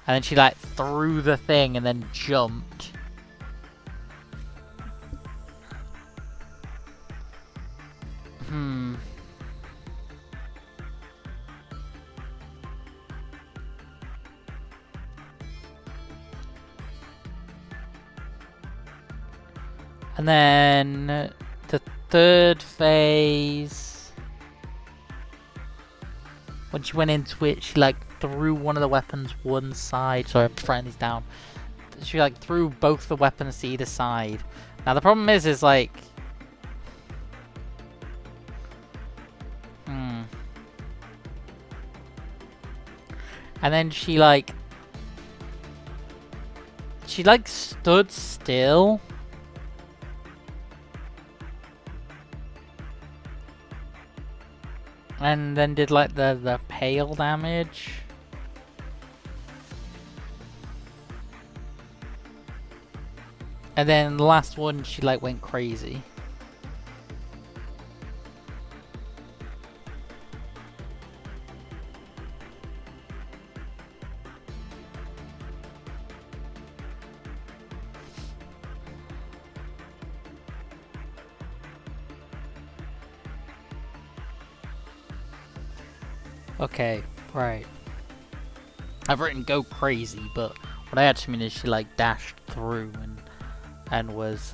And then she like threw the thing and then jumped. And then the third phase, when she went into it, she like threw one of the weapons one side. Sorry, I'm writing these down. She like threw both the weapons to either side. Now the problem is like, and then she like stood still. And then did like the pale damage. And then the last one, she like went crazy. Okay, right. I've written go crazy, but what I actually mean is she like dashed through and was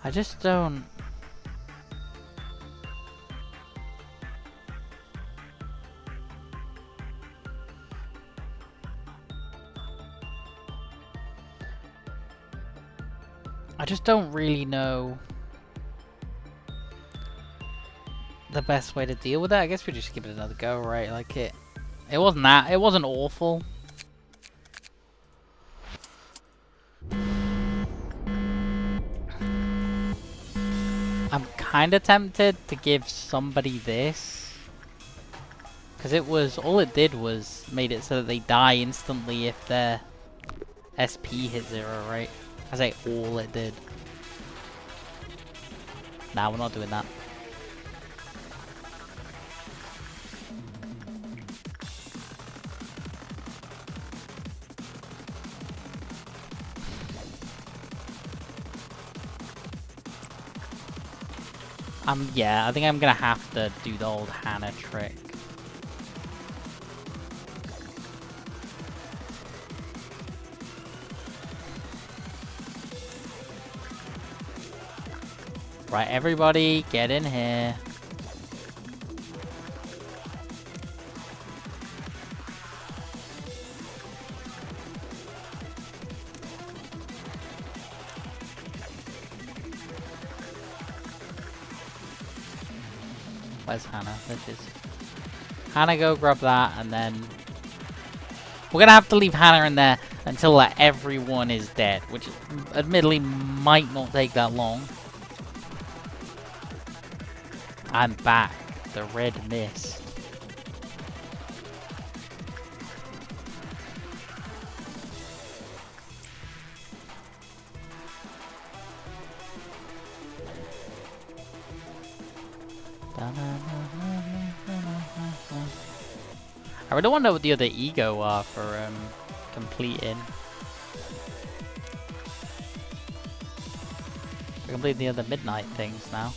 I just don't. I just don't really know the best way to deal with that. I guess we just give it another go, right? Like it wasn't awful. I'm kind of tempted to give somebody this, because all it did was made it so that they die instantly if their SP hit 0, right? I say all it did. Nah, we're not doing that. Yeah, I think I'm gonna have to do the old Hannah trick. Right, everybody, get in here. Where's Hannah? There she is. Hannah, go grab that, and then we're gonna have to leave Hannah in there until everyone is dead, which admittedly might not take that long. I'm back. The red mist. I really wonder what the other ego are for completing. We're completing the other midnight things now.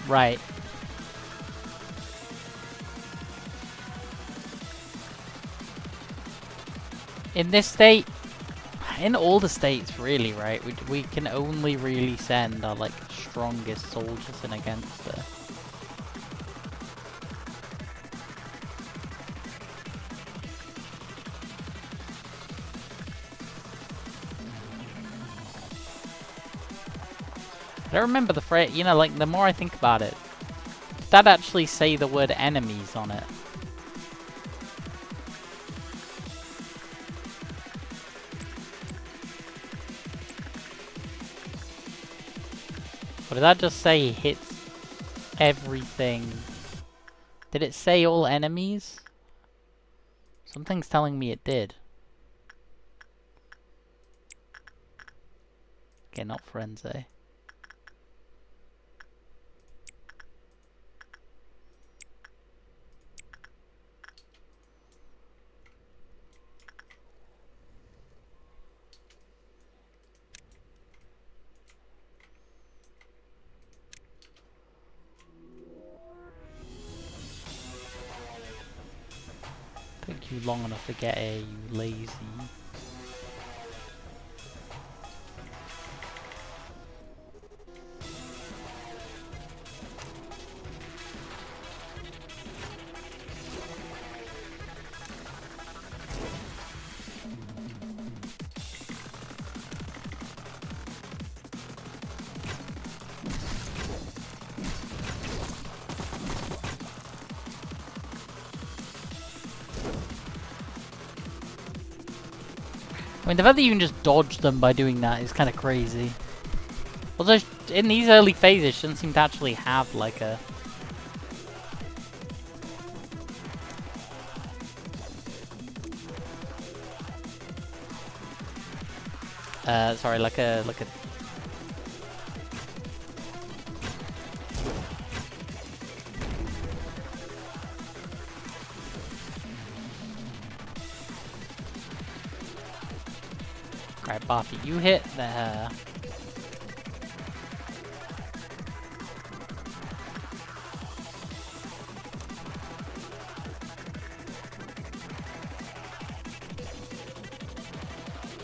Right. In this state, in all the states really, right, we can only really send our like strongest soldiers in against her. I don't remember the phrase, you know, like the more I think about it, did that actually say the word enemies on it? Or did that just say he hits everything? Did it say all enemies? Something's telling me it did. Okay, not Frenzy. Took you long enough to get here, you lazy. mean, the fact that you can just dodge them by doing that is kind of crazy. Although, in these early phases, she doesn't seem to actually have, like, a... sorry, like a... Alright, Buffy, you hit the...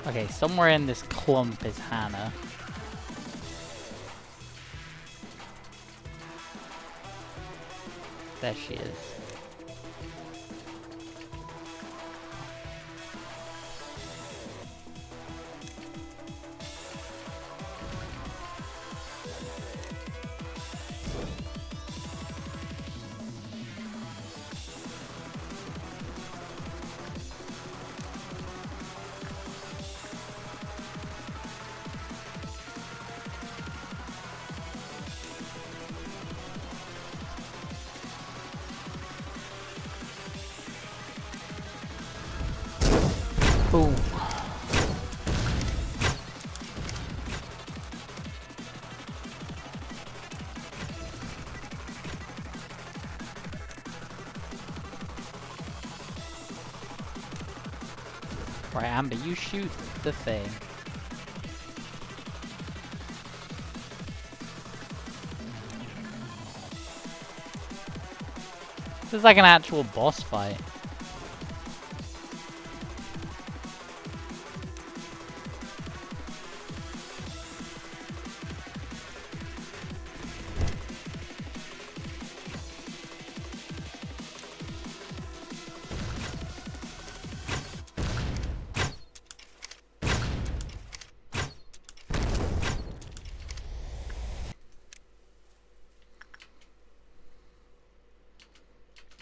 Okay, somewhere in this clump is Hannah. There she is. Boom. Right, Amber, you shoot the thing. This is like an actual boss fight.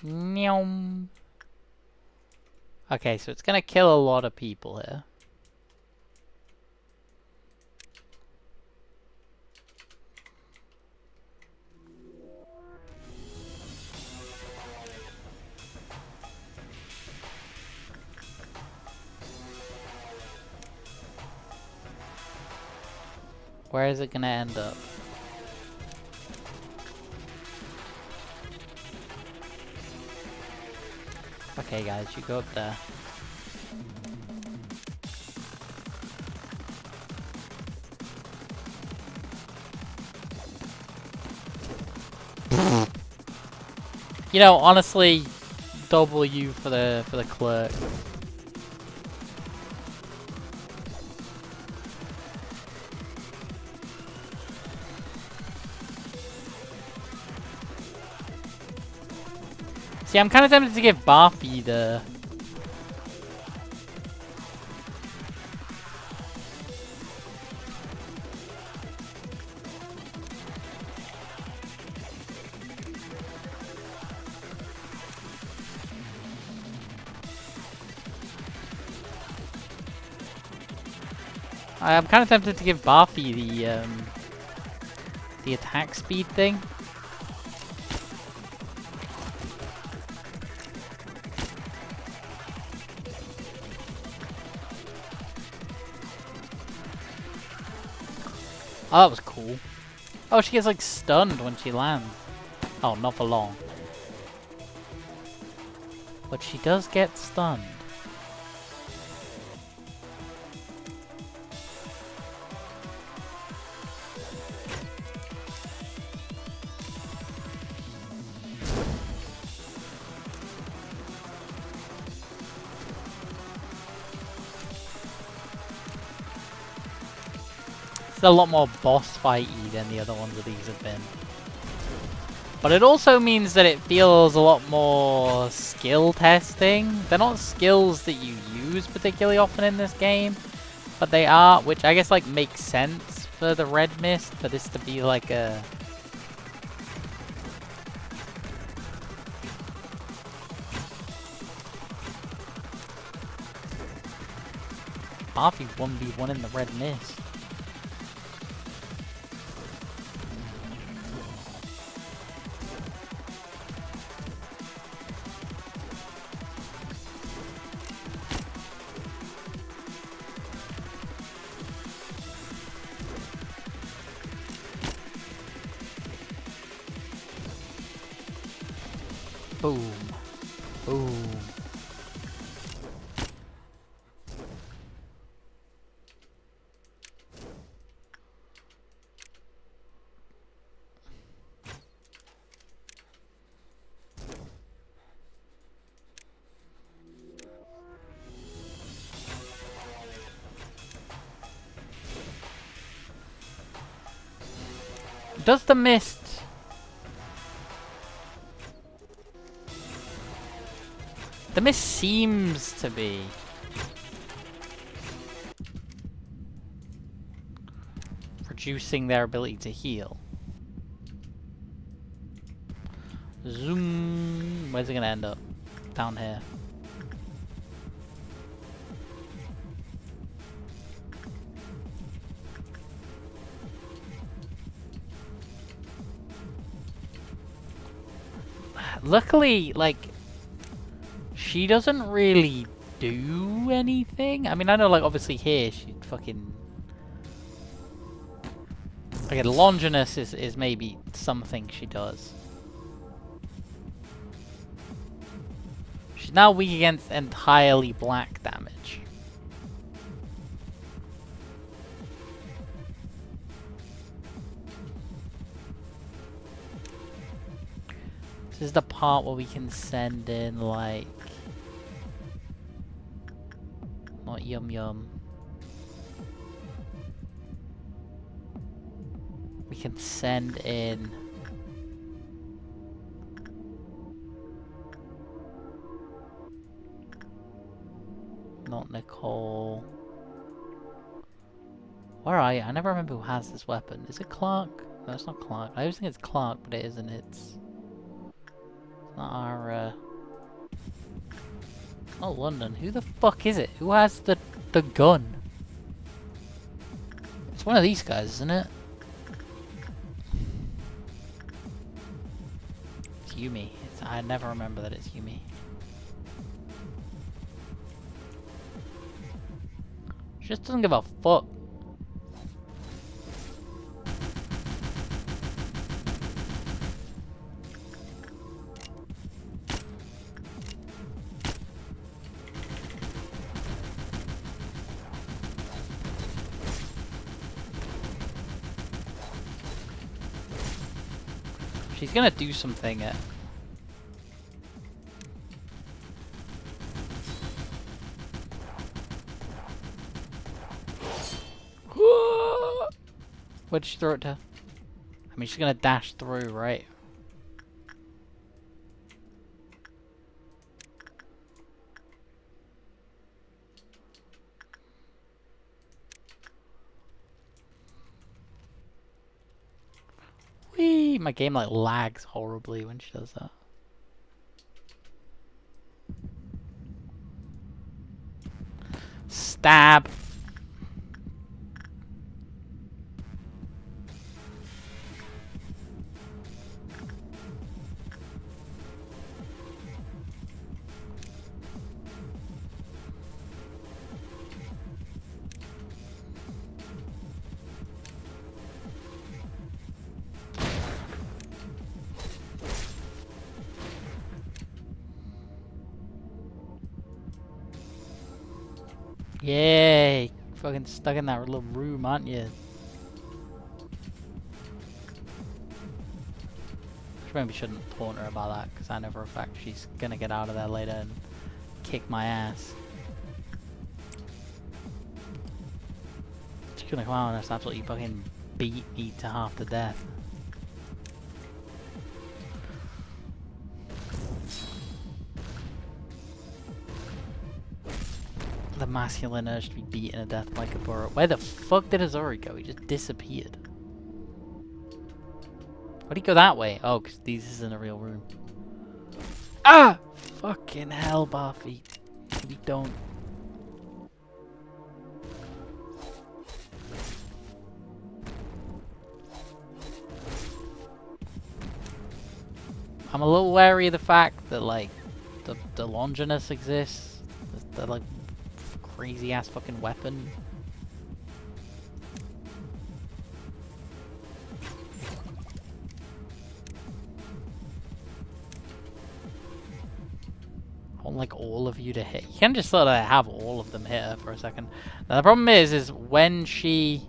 Meow. Okay, so it's gonna kill a lot of people here. Where is it gonna end up? Okay guys, you go up there. You know, honestly, W for the clerk. See, I'm kind of tempted to give Barfy the... I'm kind of tempted to give Barfy the attack speed thing. Oh, that was cool. Oh, she gets like stunned when she lands. Oh, not for long. But she does get stunned. It's a lot more boss fighty than the other ones of these have been. But it also means that it feels a lot more skill testing. They're not skills that you use particularly often in this game, but they are, which I guess like makes sense for the Red Mist, for this to be like a... Harvey 1v1 in the red mist. Boom. Boom. Does the mist... The mist seems to be reducing their ability to heal. Zoom. Where's it gonna end up? Down here. Luckily, like, she doesn't really do anything. I mean, I know, like, obviously here she'd fucking... Okay, Longinus is maybe something she does. She's now weak against entirely black damage. This is the part where we can send in, like... Not Yum Yum. We can send in... Not Nicole. Where are you? I never remember who has this weapon. Is it Clark? No, it's not Clark. I always think it's Clark, but it isn't. It's not our, Oh, London. Who the fuck is it? Who has the gun? It's one of these guys, isn't it? It's Yumi. I never remember that it's Yumi. She just doesn't give a fuck. She's gonna do something at... What'd she throw it to? I mean, she's gonna dash through, right? Whee! My game like lags horribly when she does that. Stab! Yay! Fucking stuck in that little room, aren't you? Maybe shouldn't taunt her about that, because I know for a fact she's gonna get out of there later and kick my ass. She's gonna come out and just absolutely fucking beat me to half to death. The masculine urge to be beaten to death by Gebura. Where the fuck did Azori go? He just disappeared. Why'd he go that way? Oh, because this isn't a real room. Ah! Fucking hell, Barfeet. We don't. I'm a little wary of the fact that, like, the Longinus exists. The like, crazy-ass fucking weapon. I want, like, all of you to hit. You can just sort of have all of them hit her for a second. Now, the problem is when she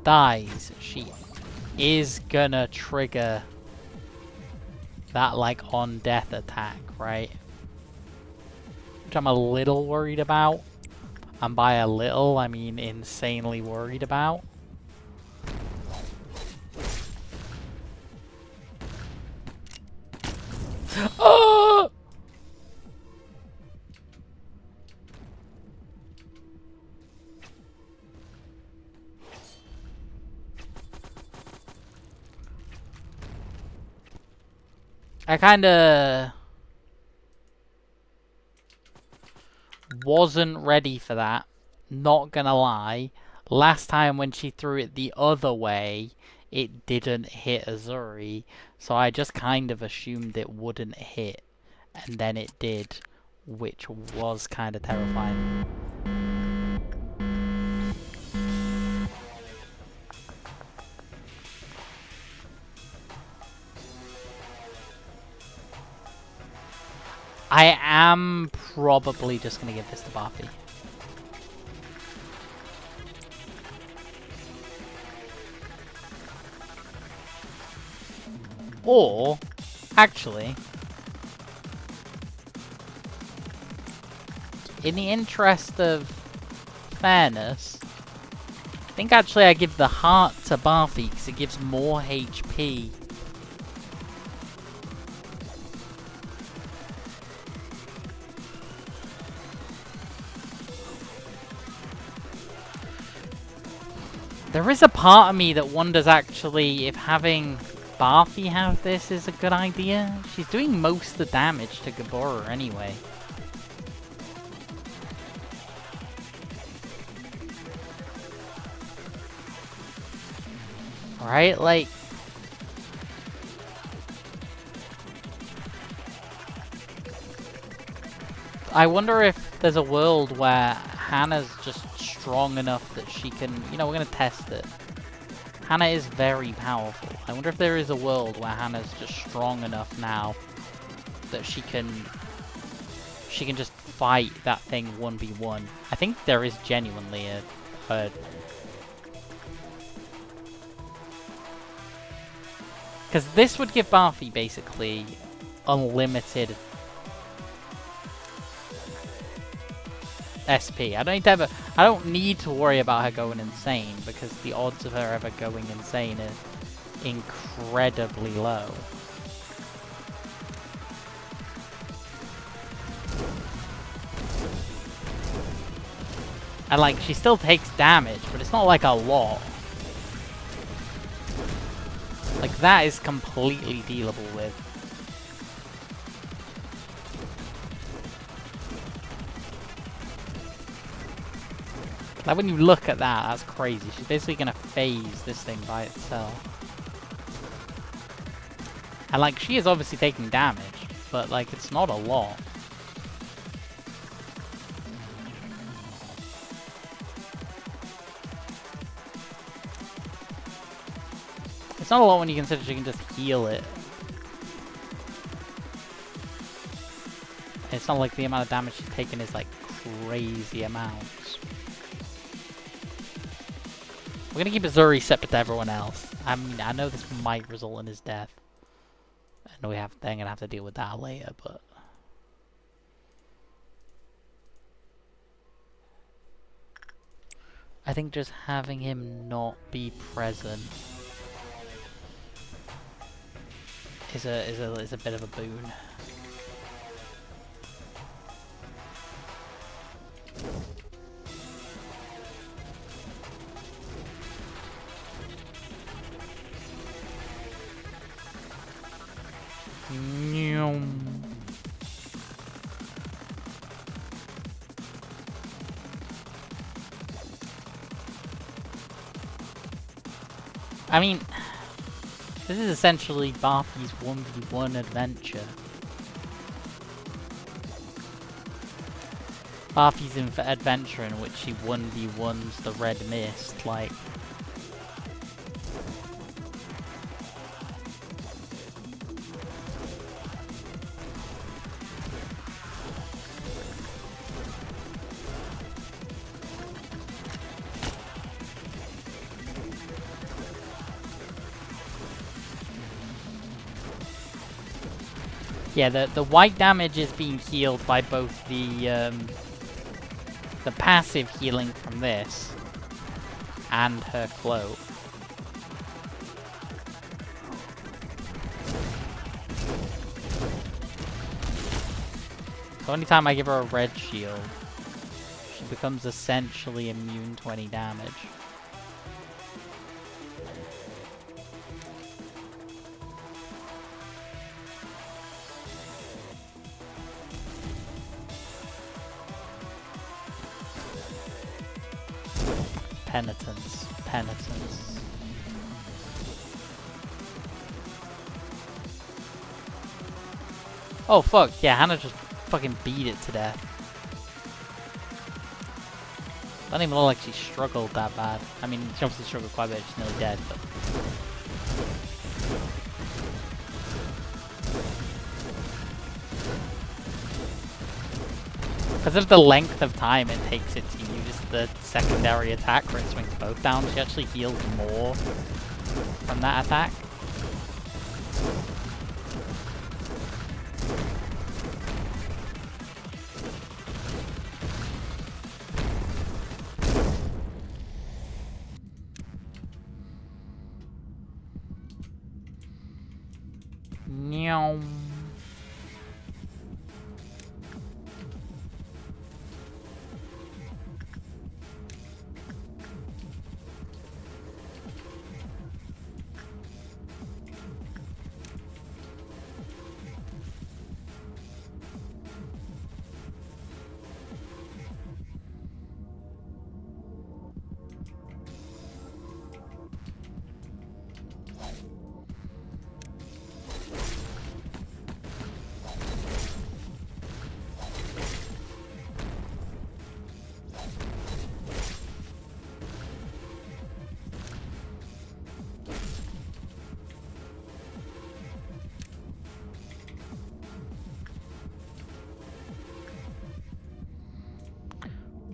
dies, she is gonna trigger that, like, on death attack, right? Which I'm a little worried about. And by a little, I mean insanely worried about. Oh! I kinda wasn't ready for that. Not gonna lie. Last time when she threw it the other way, it didn't hit Azuri. So I just kind of assumed it wouldn't hit. And then it did, which was kind of terrifying. I am probably just going to give this to Barfi. Or, actually, in the interest of fairness, I think actually I give the heart to Barfi because it gives more HP. There is a part of me that wonders actually if having Barfi have this is a good idea. She's doing most of the damage to Gebura anyway. Right? Like... I wonder if there's a world where Hannah's just strong enough that she can... You know, we're going to test it. Hannah is very powerful. I wonder if there is a world where Hannah's just strong enough now that she can just fight that thing 1v1. I think there is genuinely a because this would give Barfi basically unlimited SP. I don't need to worry about her going insane because the odds of her ever going insane are incredibly low. And like, she still takes damage, but it's not like a lot. Like, that is completely dealable with. Like, when you look at that, that's crazy. She's basically gonna phase this thing by itself. And like, she is obviously taking damage, but like, it's not a lot. It's not a lot when you consider she can just heal it. It's not like the amount of damage she's taken is like crazy amounts. We're gonna keep Azuri separate to everyone else. I mean, I know this might result in his death. I know they're gonna have to deal with that later, but... I think just having him not be present is a bit of a boon. I mean, This is essentially Barfi's 1v1 adventure. Barfi's adventure in which she 1v1s the Red Mist, like... Yeah, the white damage is being healed by both the passive healing from this and her cloak. So anytime I give her a red shield, she becomes essentially immune to any damage. Penitence. Penitence. Oh fuck, yeah, Hannah just fucking beat it to death. Doesn't even look like she struggled that bad. I mean, she obviously struggled quite a bit, she's nearly dead, but... Because of the length of time it takes it to use the secondary attack where it swings both down, she actually heals more from that attack. Meow.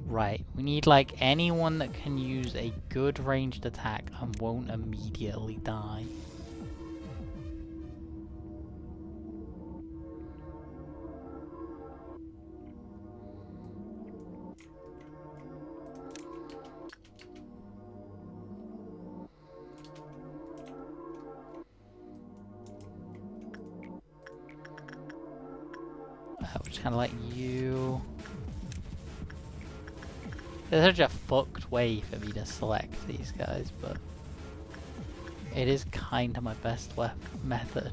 Right, we need like anyone that can use a good ranged attack and won't immediately die. Which kind of like you. There's such a fucked way for me to select these guys, but it is kind of my best method.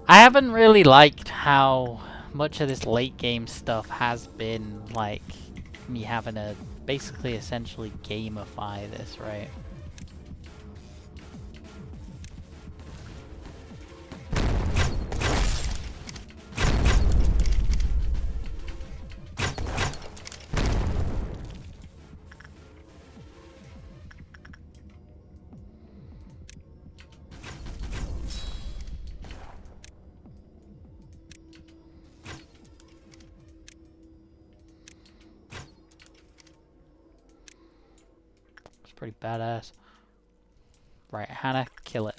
I haven't really liked how much of this late game stuff has been like me having to basically essentially gamify this, right? Pretty badass. Right, Hannah, kill it.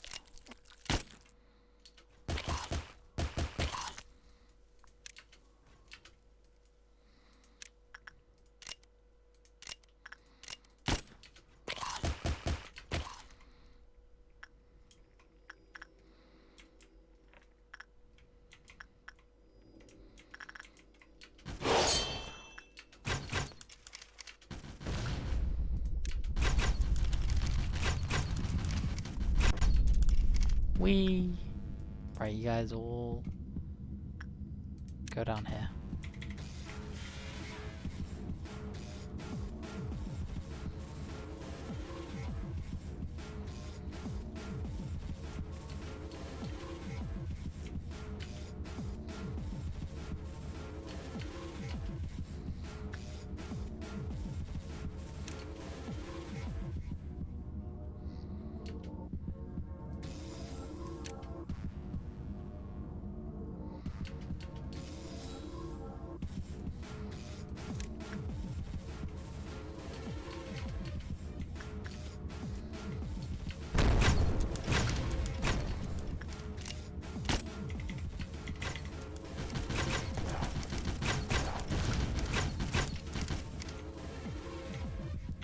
Wee. Right, you guys all go down here.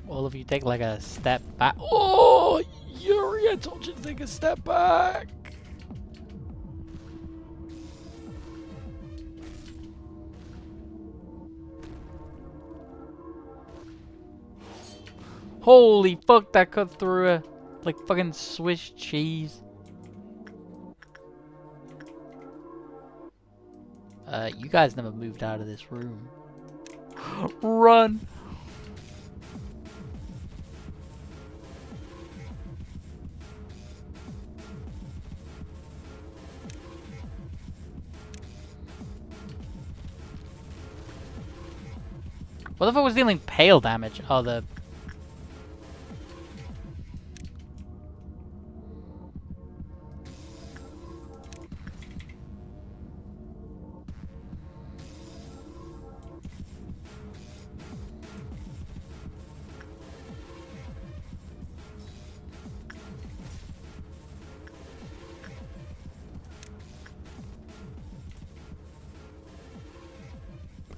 All of you take like a step back. Oh, Yuri, I told you to take a step back. Holy fuck, that cut through a like fucking Swiss cheese. You guys never moved out of this room. Run! What if I was dealing pale damage? Oh, the...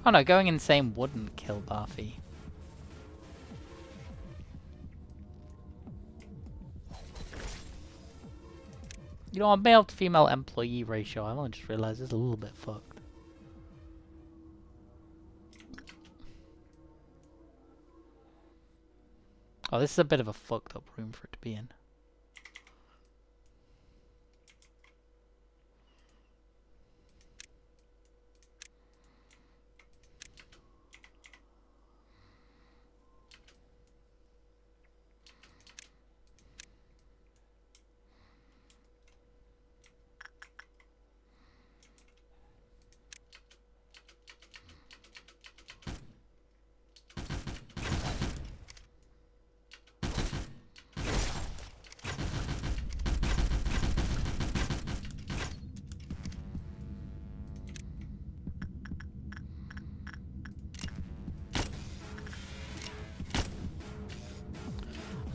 Oh no, going insane wouldn't kill Buffy. You know, our male to female employee ratio, I only just realised is a little bit fucked. Oh, this is a bit of a fucked up room for it to be in.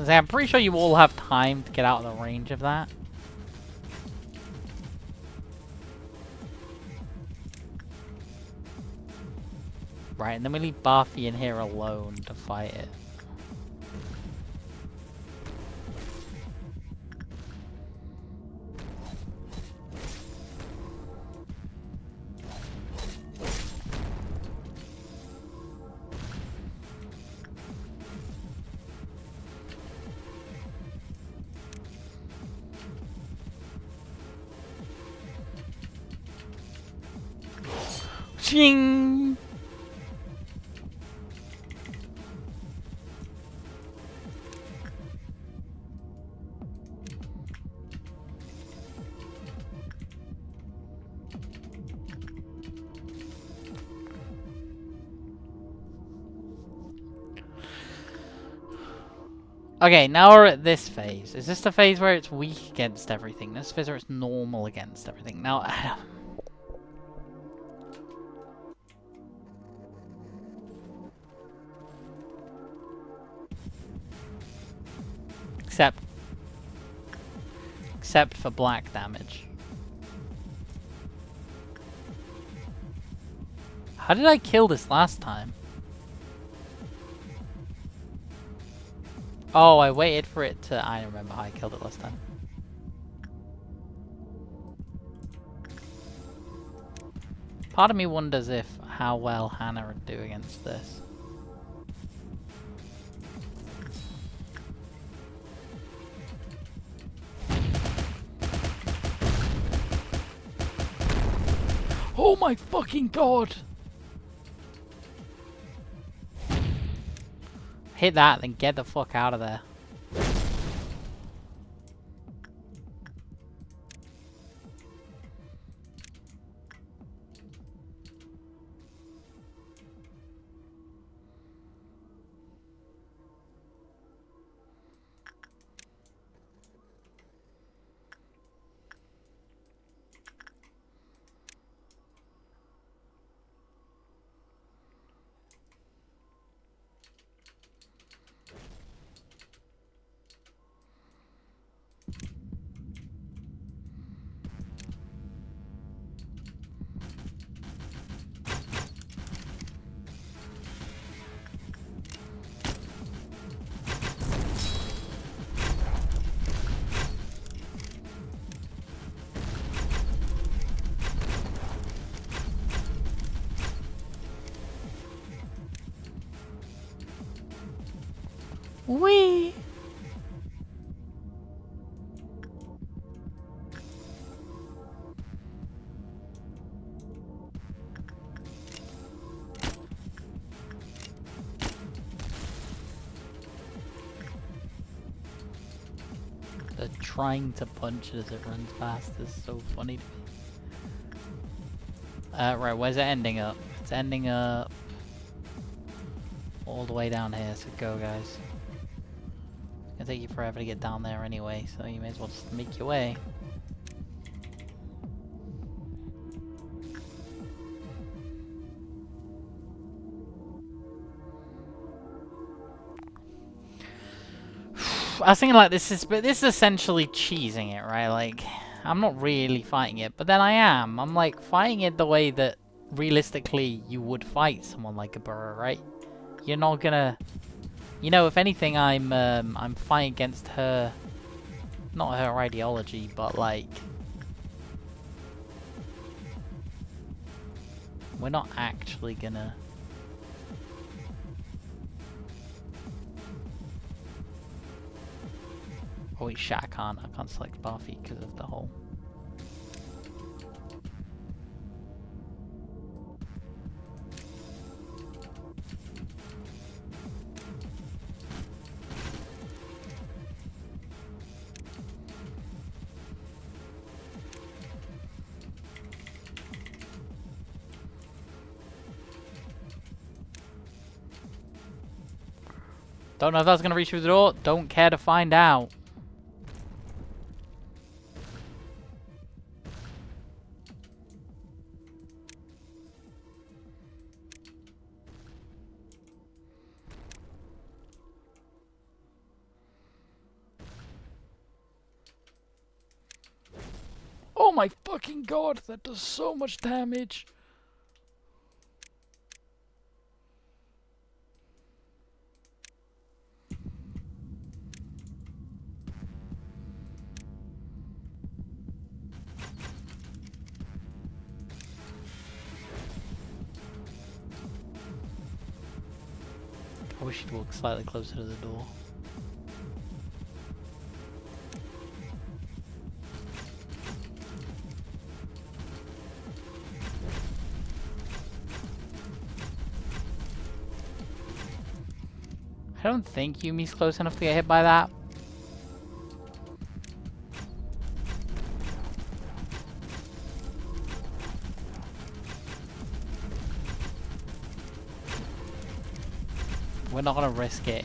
I'm pretty sure you all have time to get out of the range of that. Right, and then we leave Buffy in here alone to fight it. Ching! Okay, now we're at this phase. Is this the phase where it's weak against everything? This phase where it's normal against everything? Now, except for black damage. How did I kill this last time? Oh, I waited for it to... I don't remember how I killed it last time. Part of me wonders if how well Hannah would do against this. Oh my fucking god! Hit that, then get the fuck out of there. Whee! The trying to punch it as it runs past is so funny to me. Right, where's it ending up? It's ending up all the way down here, so go guys. It's gonna take you forever to get down there anyway, so you may as well just make your way. I was thinking like this is essentially cheesing it, right? Like, I'm not really fighting it, but then I am. I'm like fighting it the way that realistically you would fight someone like Gebura, right? You're not gonna, you know, if anything, I'm fighting against her, not her ideology, but like, we're not actually gonna. Oh wait, shit, I can't select bar feet because of the hole. Don't know if that's gonna reach through the door, don't care to find out. Oh my fucking god, that does so much damage. I wish you'd walk slightly closer to the door. I don't think Yumi's close enough to get hit by that. We're not gonna risk it.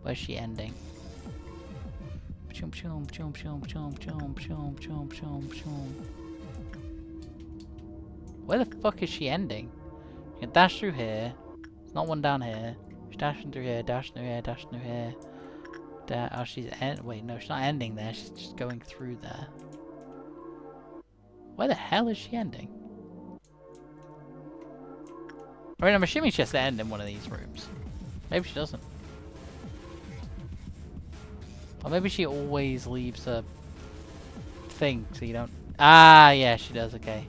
Where's she ending? Where the fuck is she ending? You can dash through here. There's not one down here. She's dashing through here, dashing through here, dashing through here. Oh, she's wait, no, she's not ending there. She's just going through there. Where the hell is she ending? I mean, I'm assuming she has to end in one of these rooms. Maybe she doesn't. Or maybe she always leaves a thing so you don't... Ah, yeah, she does, okay.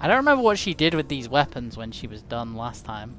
I don't remember what she did with these weapons when she was done last time.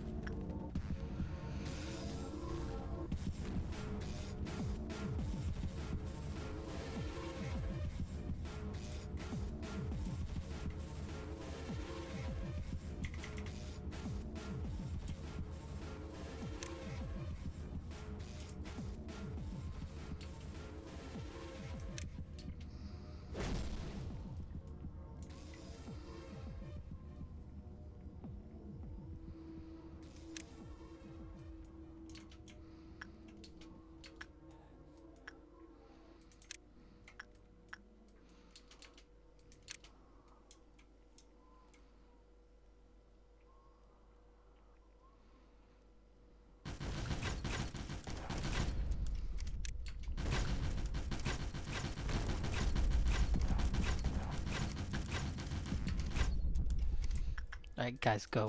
Alright, guys, go.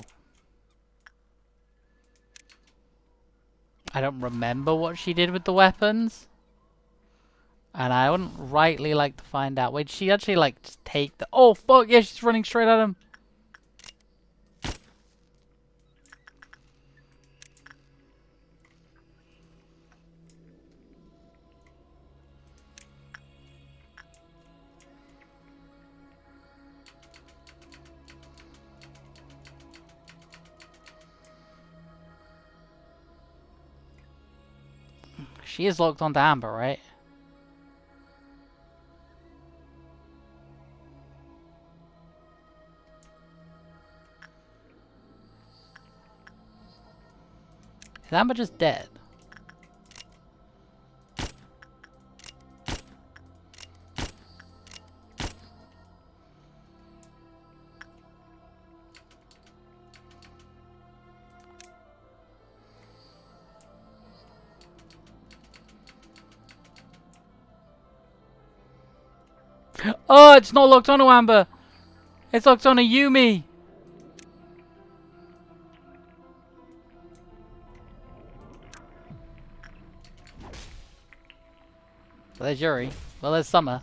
I don't remember what she did with the weapons. And I wouldn't rightly like to find out. Wait, she actually like just take the... Oh, fuck, yeah, she's running straight at him. She is locked onto Amber, right? Is Amber just dead? Oh, it's not locked onto Amber. It's locked onto Yumi. Well, there's Yuri. Well, there's Summer.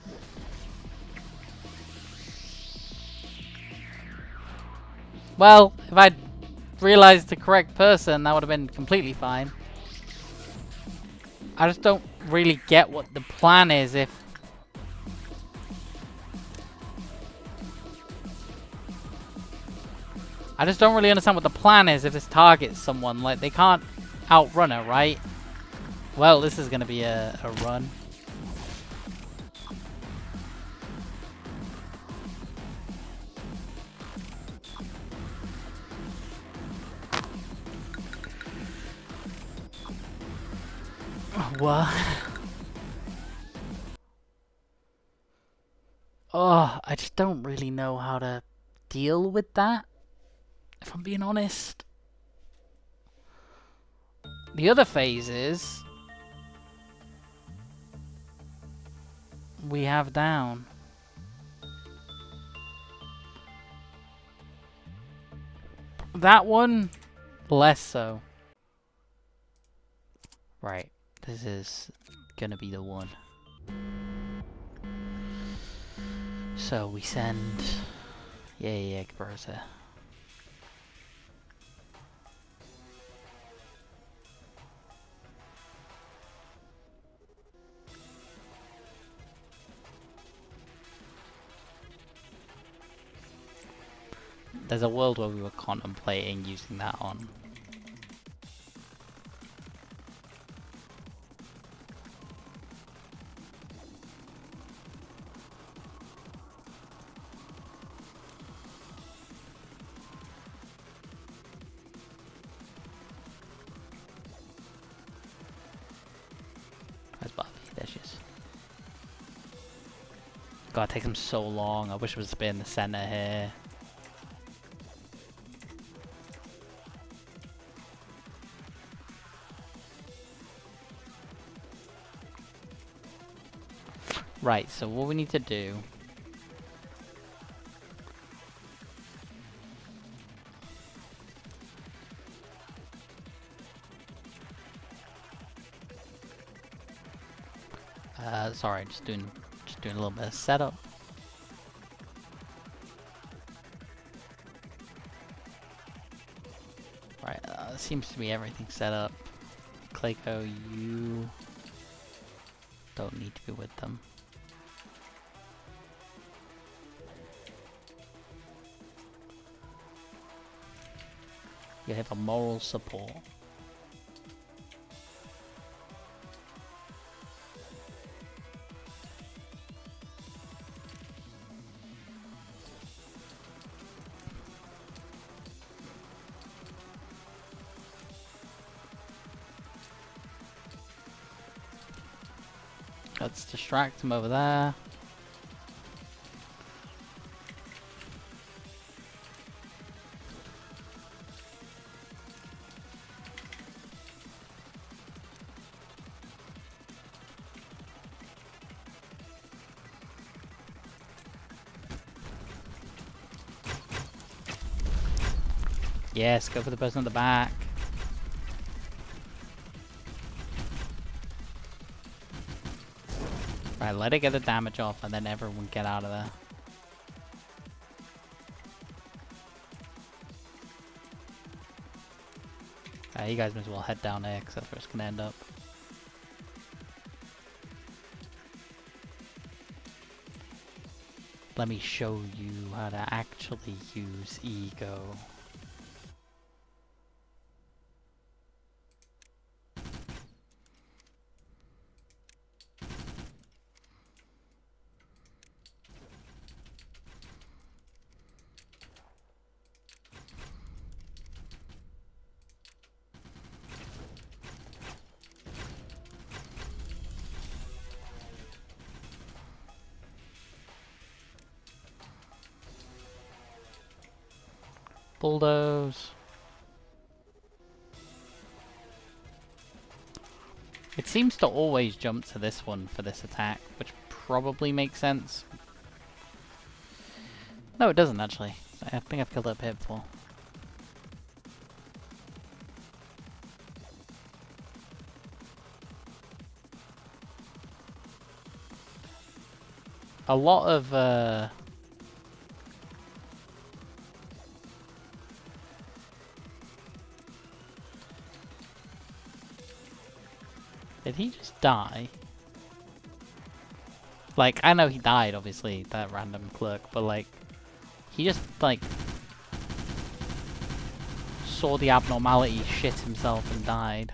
Well, if I'd realized the correct person, that would have been completely fine. I just don't really get what the plan is if... I just don't really understand what the plan is if this targets someone. Like, they can't outrun her, right? Well, this is going to be a run. What? Oh, I just don't really know how to deal with that, if I'm being honest. The other phase is... we have down. That one, less so. Right, this is gonna be the one. So we send... yeah, Gebura's here. There's a world where we were contemplating using that on. Where's Bobby? There she is. God, it takes him so long. I wish it was to be in the center here. Right, so what we need to do... sorry, just doing a little bit of setup. Right, seems to be everything set up. Clayco, you don't need to be with them. You have a moral support. Let's distract him over there. Yes, go for the person at the back. Right, let it get the damage off and then everyone get out of there. You guys might as well head down there because that's where it's going to end up. Let me show you how to actually use ego. Bulldoze. It seems to always jump to this one for this attack, which probably makes sense. No, it doesn't actually. I think I've killed that pit before. A lot of did he just die? Like, I know he died, obviously, that random clerk, but like, he just, like, saw the abnormality, shit himself, and died.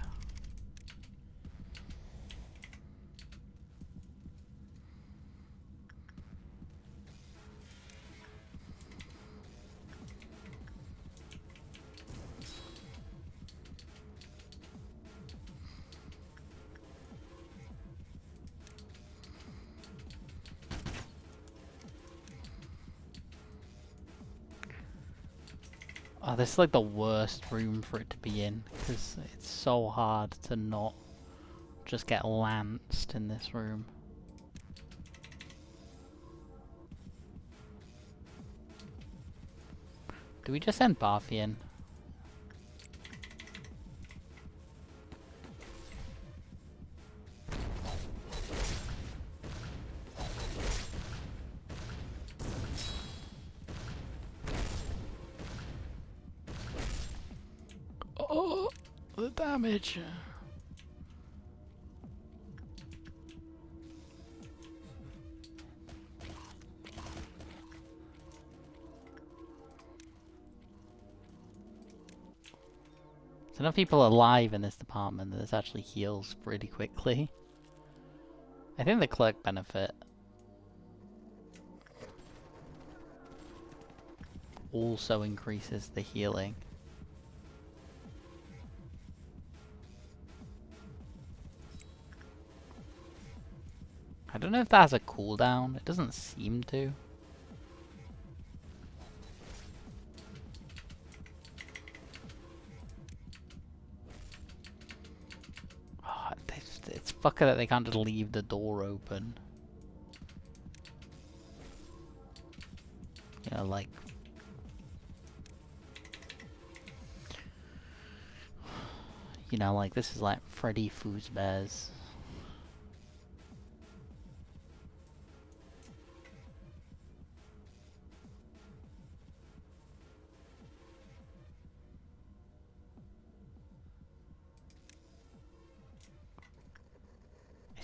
Oh, this is like the worst room for it to be in, because it's so hard to not just get lanced in this room. Do we just send Barfi in? Oh, the damage. There's enough people alive in this department that this actually heals pretty quickly. I think the clerk benefit also increases the healing. I don't know if that has a cooldown. It doesn't seem to. Oh, it's fucker that they can't just leave the door open. You know, like... You know, like, this is like Freddy Fazbear's.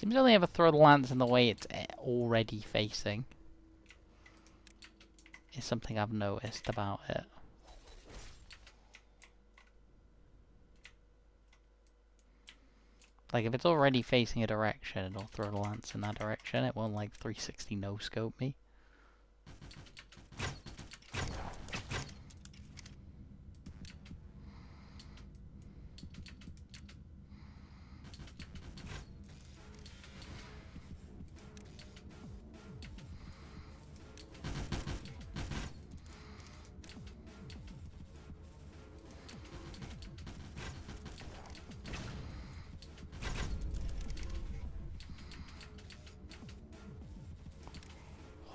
Seems to only ever throw the lance in the way it's already facing. Is something I've noticed about it. Like, if it's already facing a direction, it'll throw the lance in that direction. It won't, like, 360 no-scope me.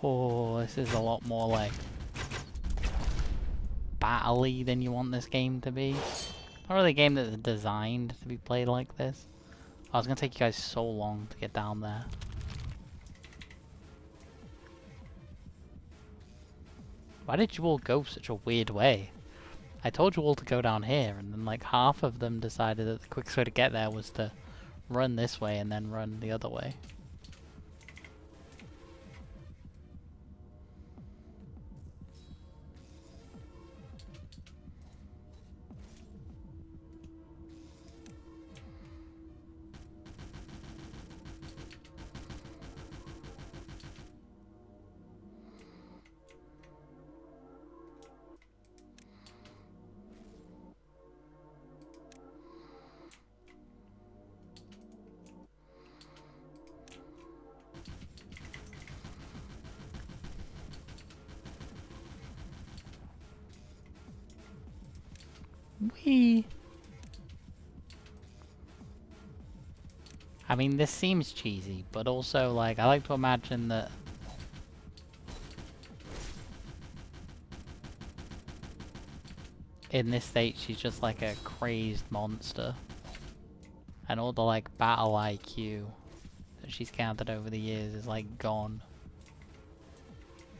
Oh, this is a lot more like battle-y than you want this game to be. Not really a game that's designed to be played like this. Oh, it's gonna take you guys so long to get down there. Why did you all go such a weird way? I told you all to go down here, and then like half of them decided that the quickest way to get there was to run this way and then run the other way. Whee! I mean, this seems cheesy, but also, like, I like to imagine that in this state she's just like a crazed monster. And all the, like, battle IQ that she's counted over the years is, like, gone.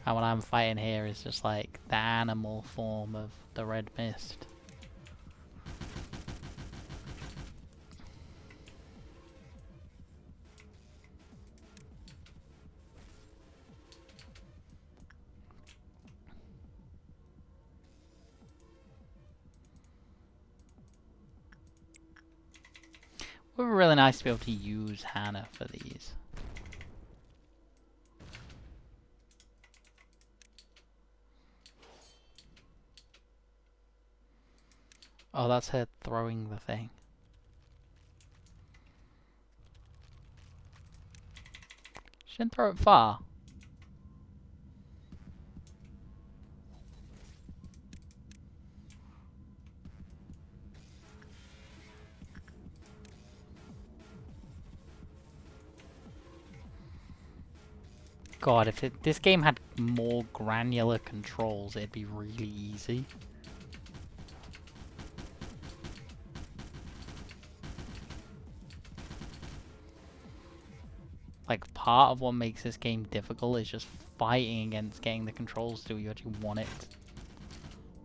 And what I'm fighting here is just, like, the animal form of the Red Mist. It would be really nice to be able to use Hannah for these. Oh, that's her throwing the thing. She didn't throw it far. God, if this game had more granular controls, it'd be really easy. Like, part of what makes this game difficult is just fighting against getting the controls to do what you actually want it.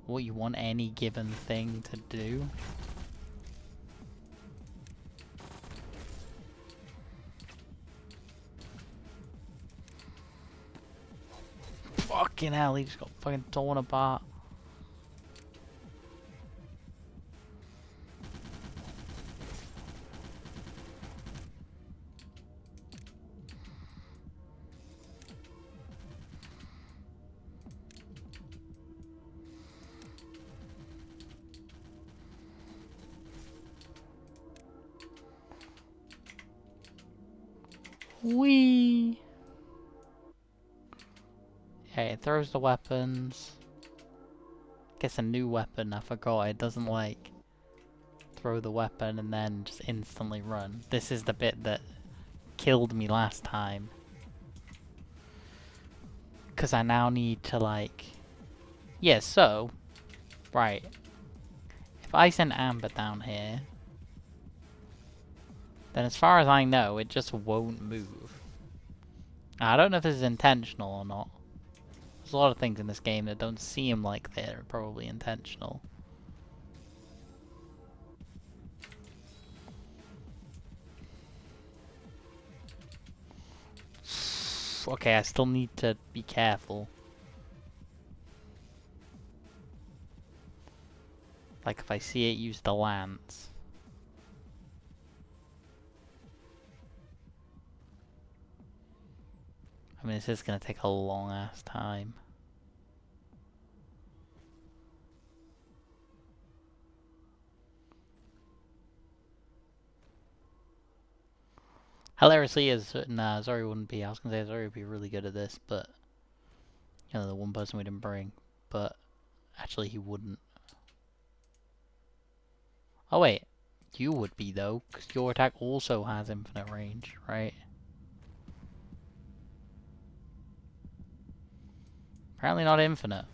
What you want any given thing to do. Fucking hell, he just got fucking torn apart. Whee! Okay, it throws the weapons. Gets a new weapon, I forgot. It doesn't, like, throw the weapon and then just instantly run. This is the bit that killed me last time. Because I now need to, like... Yeah, so... Right. If I send Amber down here... Then as far as I know, it just won't move. I don't know if this is intentional or not. There's a lot of things in this game that don't seem like they're probably intentional. Okay, I still need to be careful. Like if I see it use the lance. I mean, this is gonna take a long ass time. Hilariously, nah, Zori wouldn't be. I was gonna say Zori would be really good at this, but you know, the one person we didn't bring. But actually, he wouldn't. Oh wait, you would be though, because your attack also has infinite range, right? Apparently not infinite.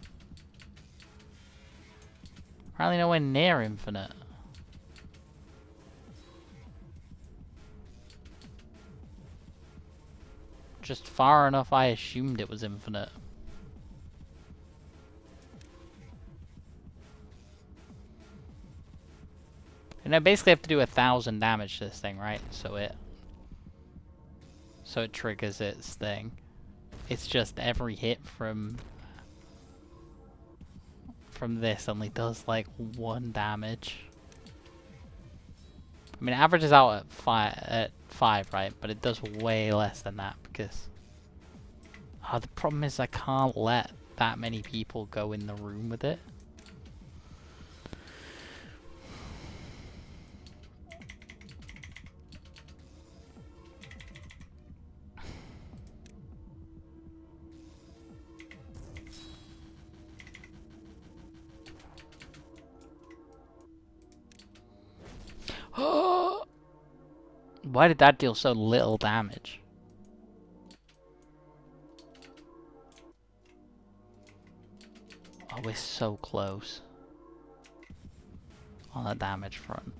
Apparently nowhere near infinite. Just far enough I assumed it was infinite. And I basically have to do 1,000 damage to this thing, right? So it triggers its thing. It's just every hit from this only does like 1 damage. I mean, it averages out at five, right? But it does way less than that because the problem is I can't let that many people go in the room with it. Why did that deal so little damage? Oh, we're so close on the damage front.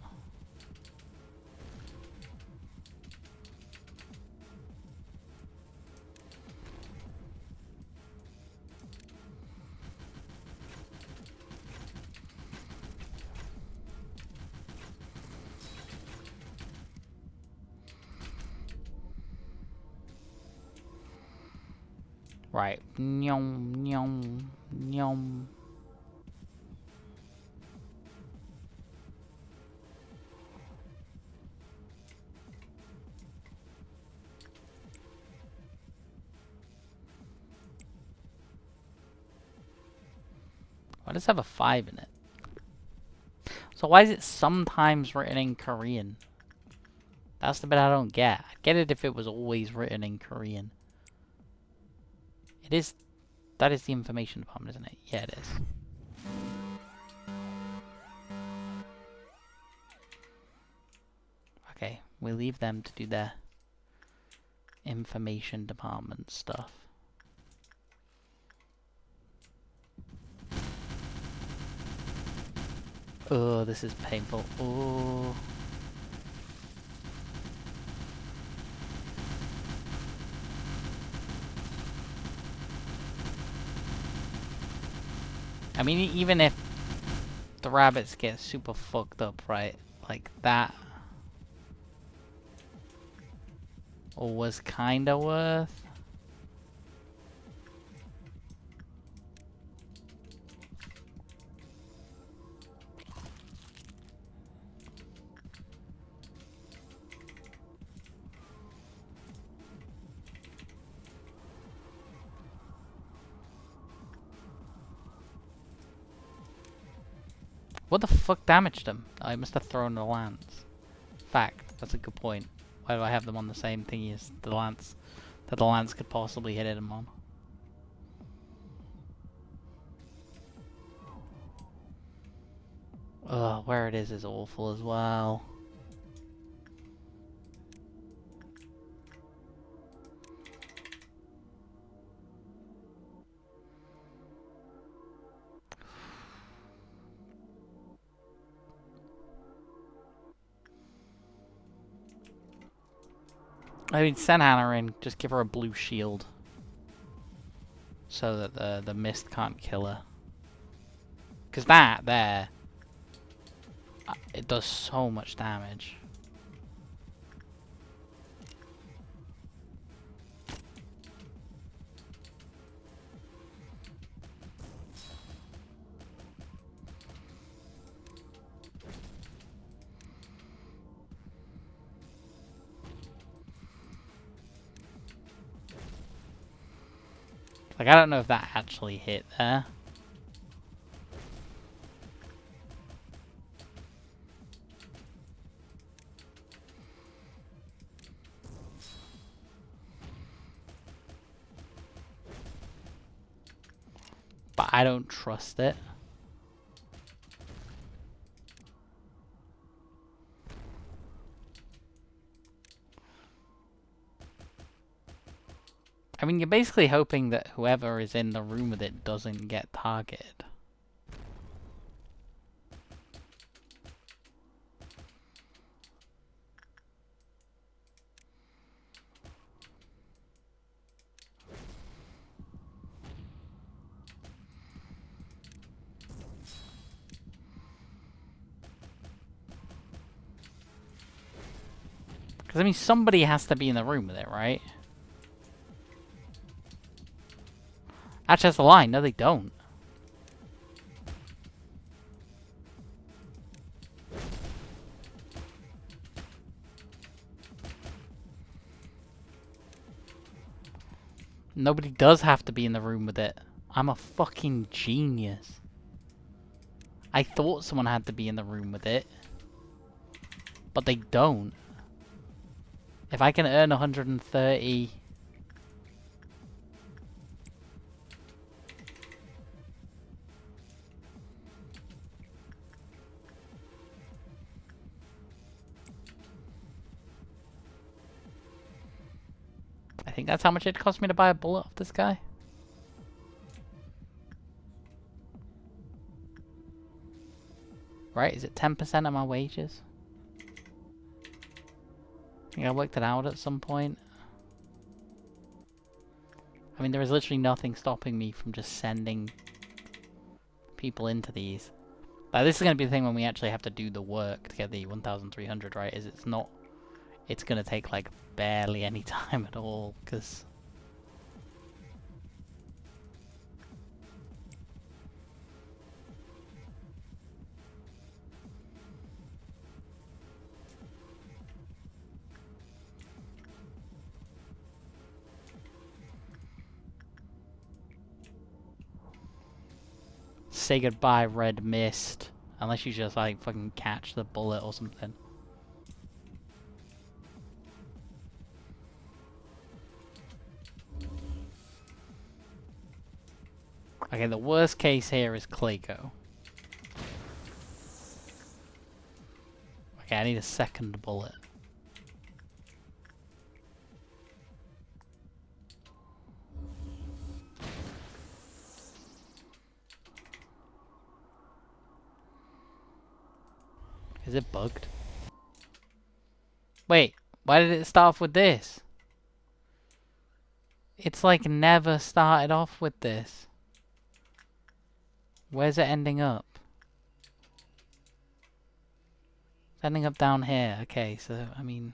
Right. Nyom, nyom, nyom. Why does it have a 5 in it? So why is it sometimes written in Korean? That's the bit I don't get. I'd get it if it was always written in Korean. It is. That is the information department, isn't it? Yeah, it is. Okay, we leave them to do their information department stuff. Oh, this is painful. Oh. I mean, even if the rabbits get super fucked up, right? Like that was kinda worth. What the fuck damaged them? I must have thrown the lance. Fact, that's a good point. Why do I have them on the same thingy as the lance? That the lance could possibly hit him on. Ugh, where it is awful as well. I mean, send Hannah in. Just give her a blue shield. So that the mist can't kill her. Because that, there, it does so much damage. Like, I don't know if that actually hit there. But I don't trust it. I mean, you're basically hoping that whoever is in the room with it doesn't get targeted. Because, I mean, somebody has to be in the room with it, right? Actually, that's a lie. No, they don't. Nobody does have to be in the room with it. I'm a fucking genius. I thought someone had to be in the room with it. But they don't. If I can earn 130... I think that's how much it cost me to buy a bullet off this guy. Right, is it 10% of my wages? I think I worked it out at some point. I mean, there is literally nothing stopping me from just sending people into these. Like, this is going to be the thing when we actually have to do the work to get the 1,300, right? Is it's not... It's going to take, like, barely any time at all, because... Say goodbye, red mist. Unless you just, like, fucking catch the bullet or something. Okay, the worst case here is Clayco. Okay, I need a second bullet. Is it bugged? Wait, why did it start off with this? It's like never started off with this. Where's it ending up? It's ending up down here. Okay, so, I mean...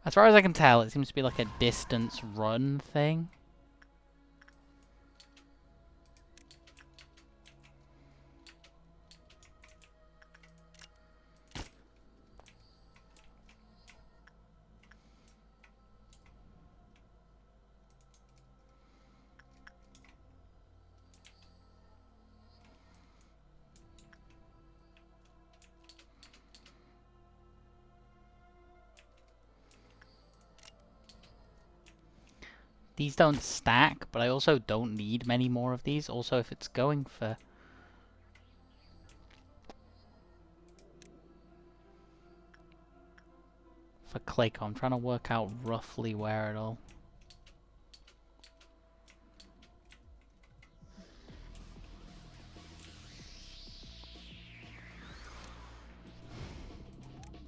As far as I can tell, it seems to be like a distance run thing. These don't stack, but I also don't need many more of these. Also, if it's going for... Clayco, I'm trying to work out roughly where it'll...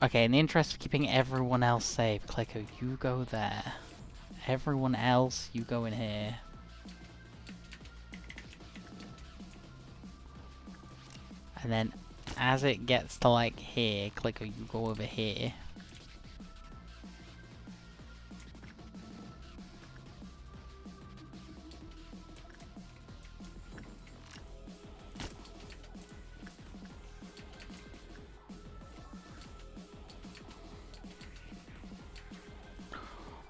Okay, in the interest of keeping everyone else safe, Clayco, you go there. Everyone else, you go in here. And then, as it gets to like here, Clayco, you go over here.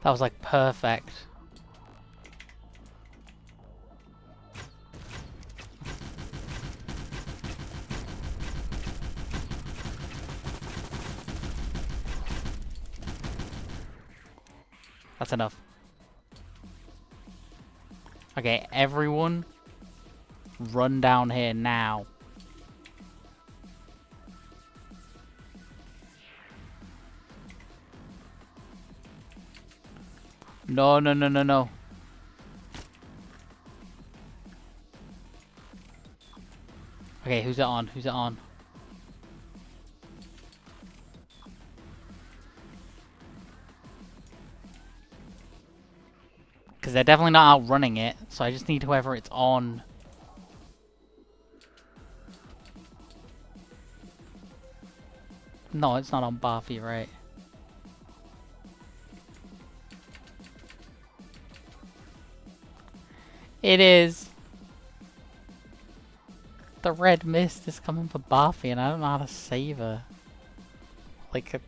That was like perfect. That's enough. Okay, everyone run down here now. No, no, no, no, no. Okay, who's it on? Who's it on? Because they're definitely not outrunning it, so I just need whoever it's on. No, it's not on Buffy, right? It is. The red mist is coming for Buffy, and I don't know how to save her. Like,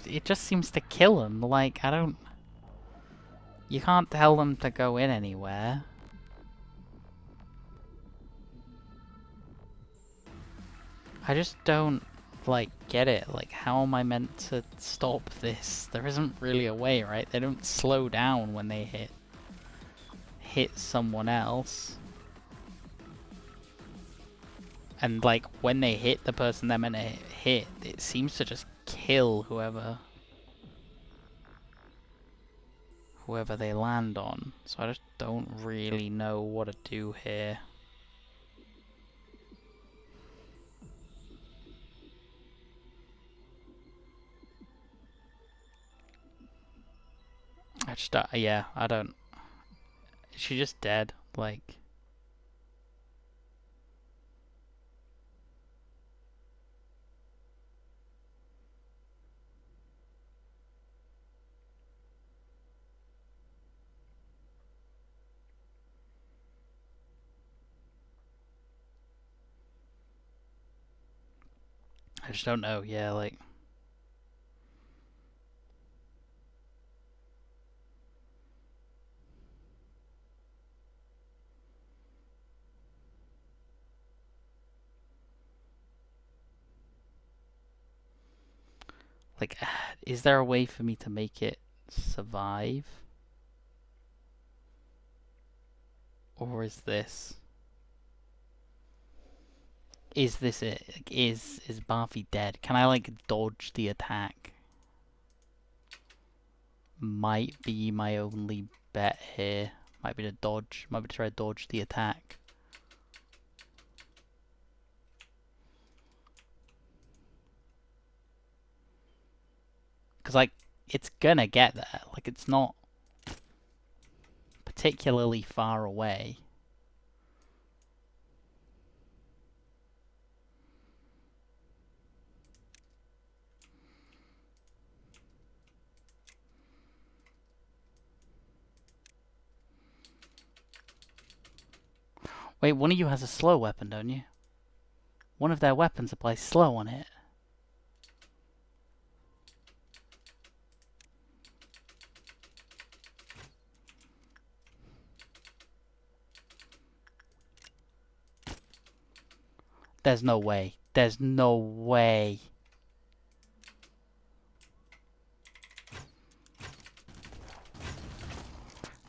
it just seems to kill him. Like, I don't... You can't tell them to go in anywhere. I just don't, like, get it. Like, how am I meant to stop this? There isn't really a way, right? They don't slow down when they hit someone else. And, like, when they hit the person they're meant to hit, it seems to just kill whoever they land on. So I just don't really know what to do here. I just, yeah, I don't... Is she just dead? Like... I just don't know, yeah, like... Like, is there a way for me to make it survive? Or is this... Is this it? Like, is Barfi dead? Can I, like, dodge the attack? Might be my only bet here. Might be to dodge. Might be to try to dodge the attack. Because, like, it's gonna get there. Like, it's not particularly far away. Wait, one of you has a slow weapon, don't you? One of their weapons applies slow on it. There's no way. There's no way.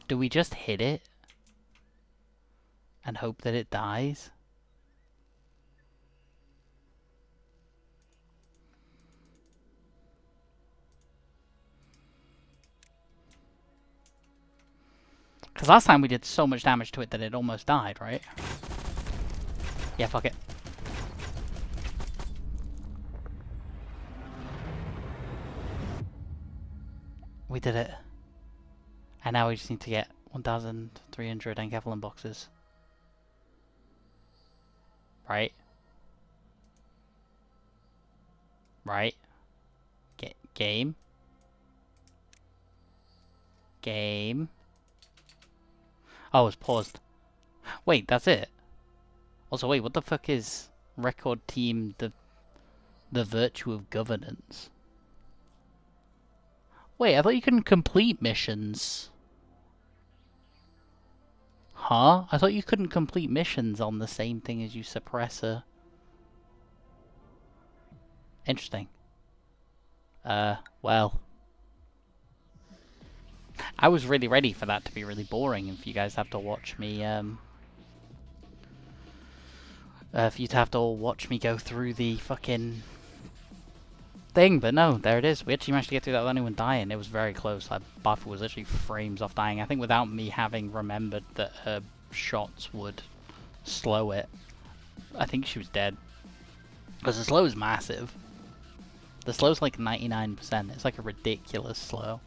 Do we just hit it? And hope that it dies? Because last time we did so much damage to it that it almost died, right? Yeah, fuck it. We did it. And now we just need to get 1,300 enkephalon boxes. Right? Right? Game. Game. Oh, it's paused. Wait, that's it? Also, wait, what the fuck is record team the virtue of governance? Wait, I thought you couldn't complete missions. Huh? I thought you couldn't complete missions on the same thing as you suppressor. Interesting. Well. I was really ready for that to be really boring and for you guys to have to watch me, for you to have to all watch me go through the fucking thing, but no, there it is. We actually managed to get through that without anyone dying. It was very close. Like, Buff was literally frames off dying. I think without me having remembered that her shots would slow it, I think she was dead. Because the slow is massive. The slow's like 99%. It's like a ridiculous slow.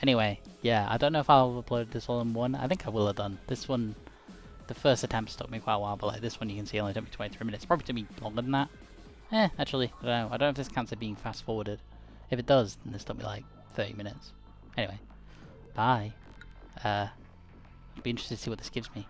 Anyway, yeah, I don't know if I'll upload this all in one. I think I will have done. This one, the first attempt took me quite a while, but like this one you can see only took me 23 minutes. Probably took me longer than that. Actually, I don't know. I don't know if this counts as being fast forwarded. If it does, then this took me like 30 minutes. Anyway, bye. I'd be interested to see what this gives me.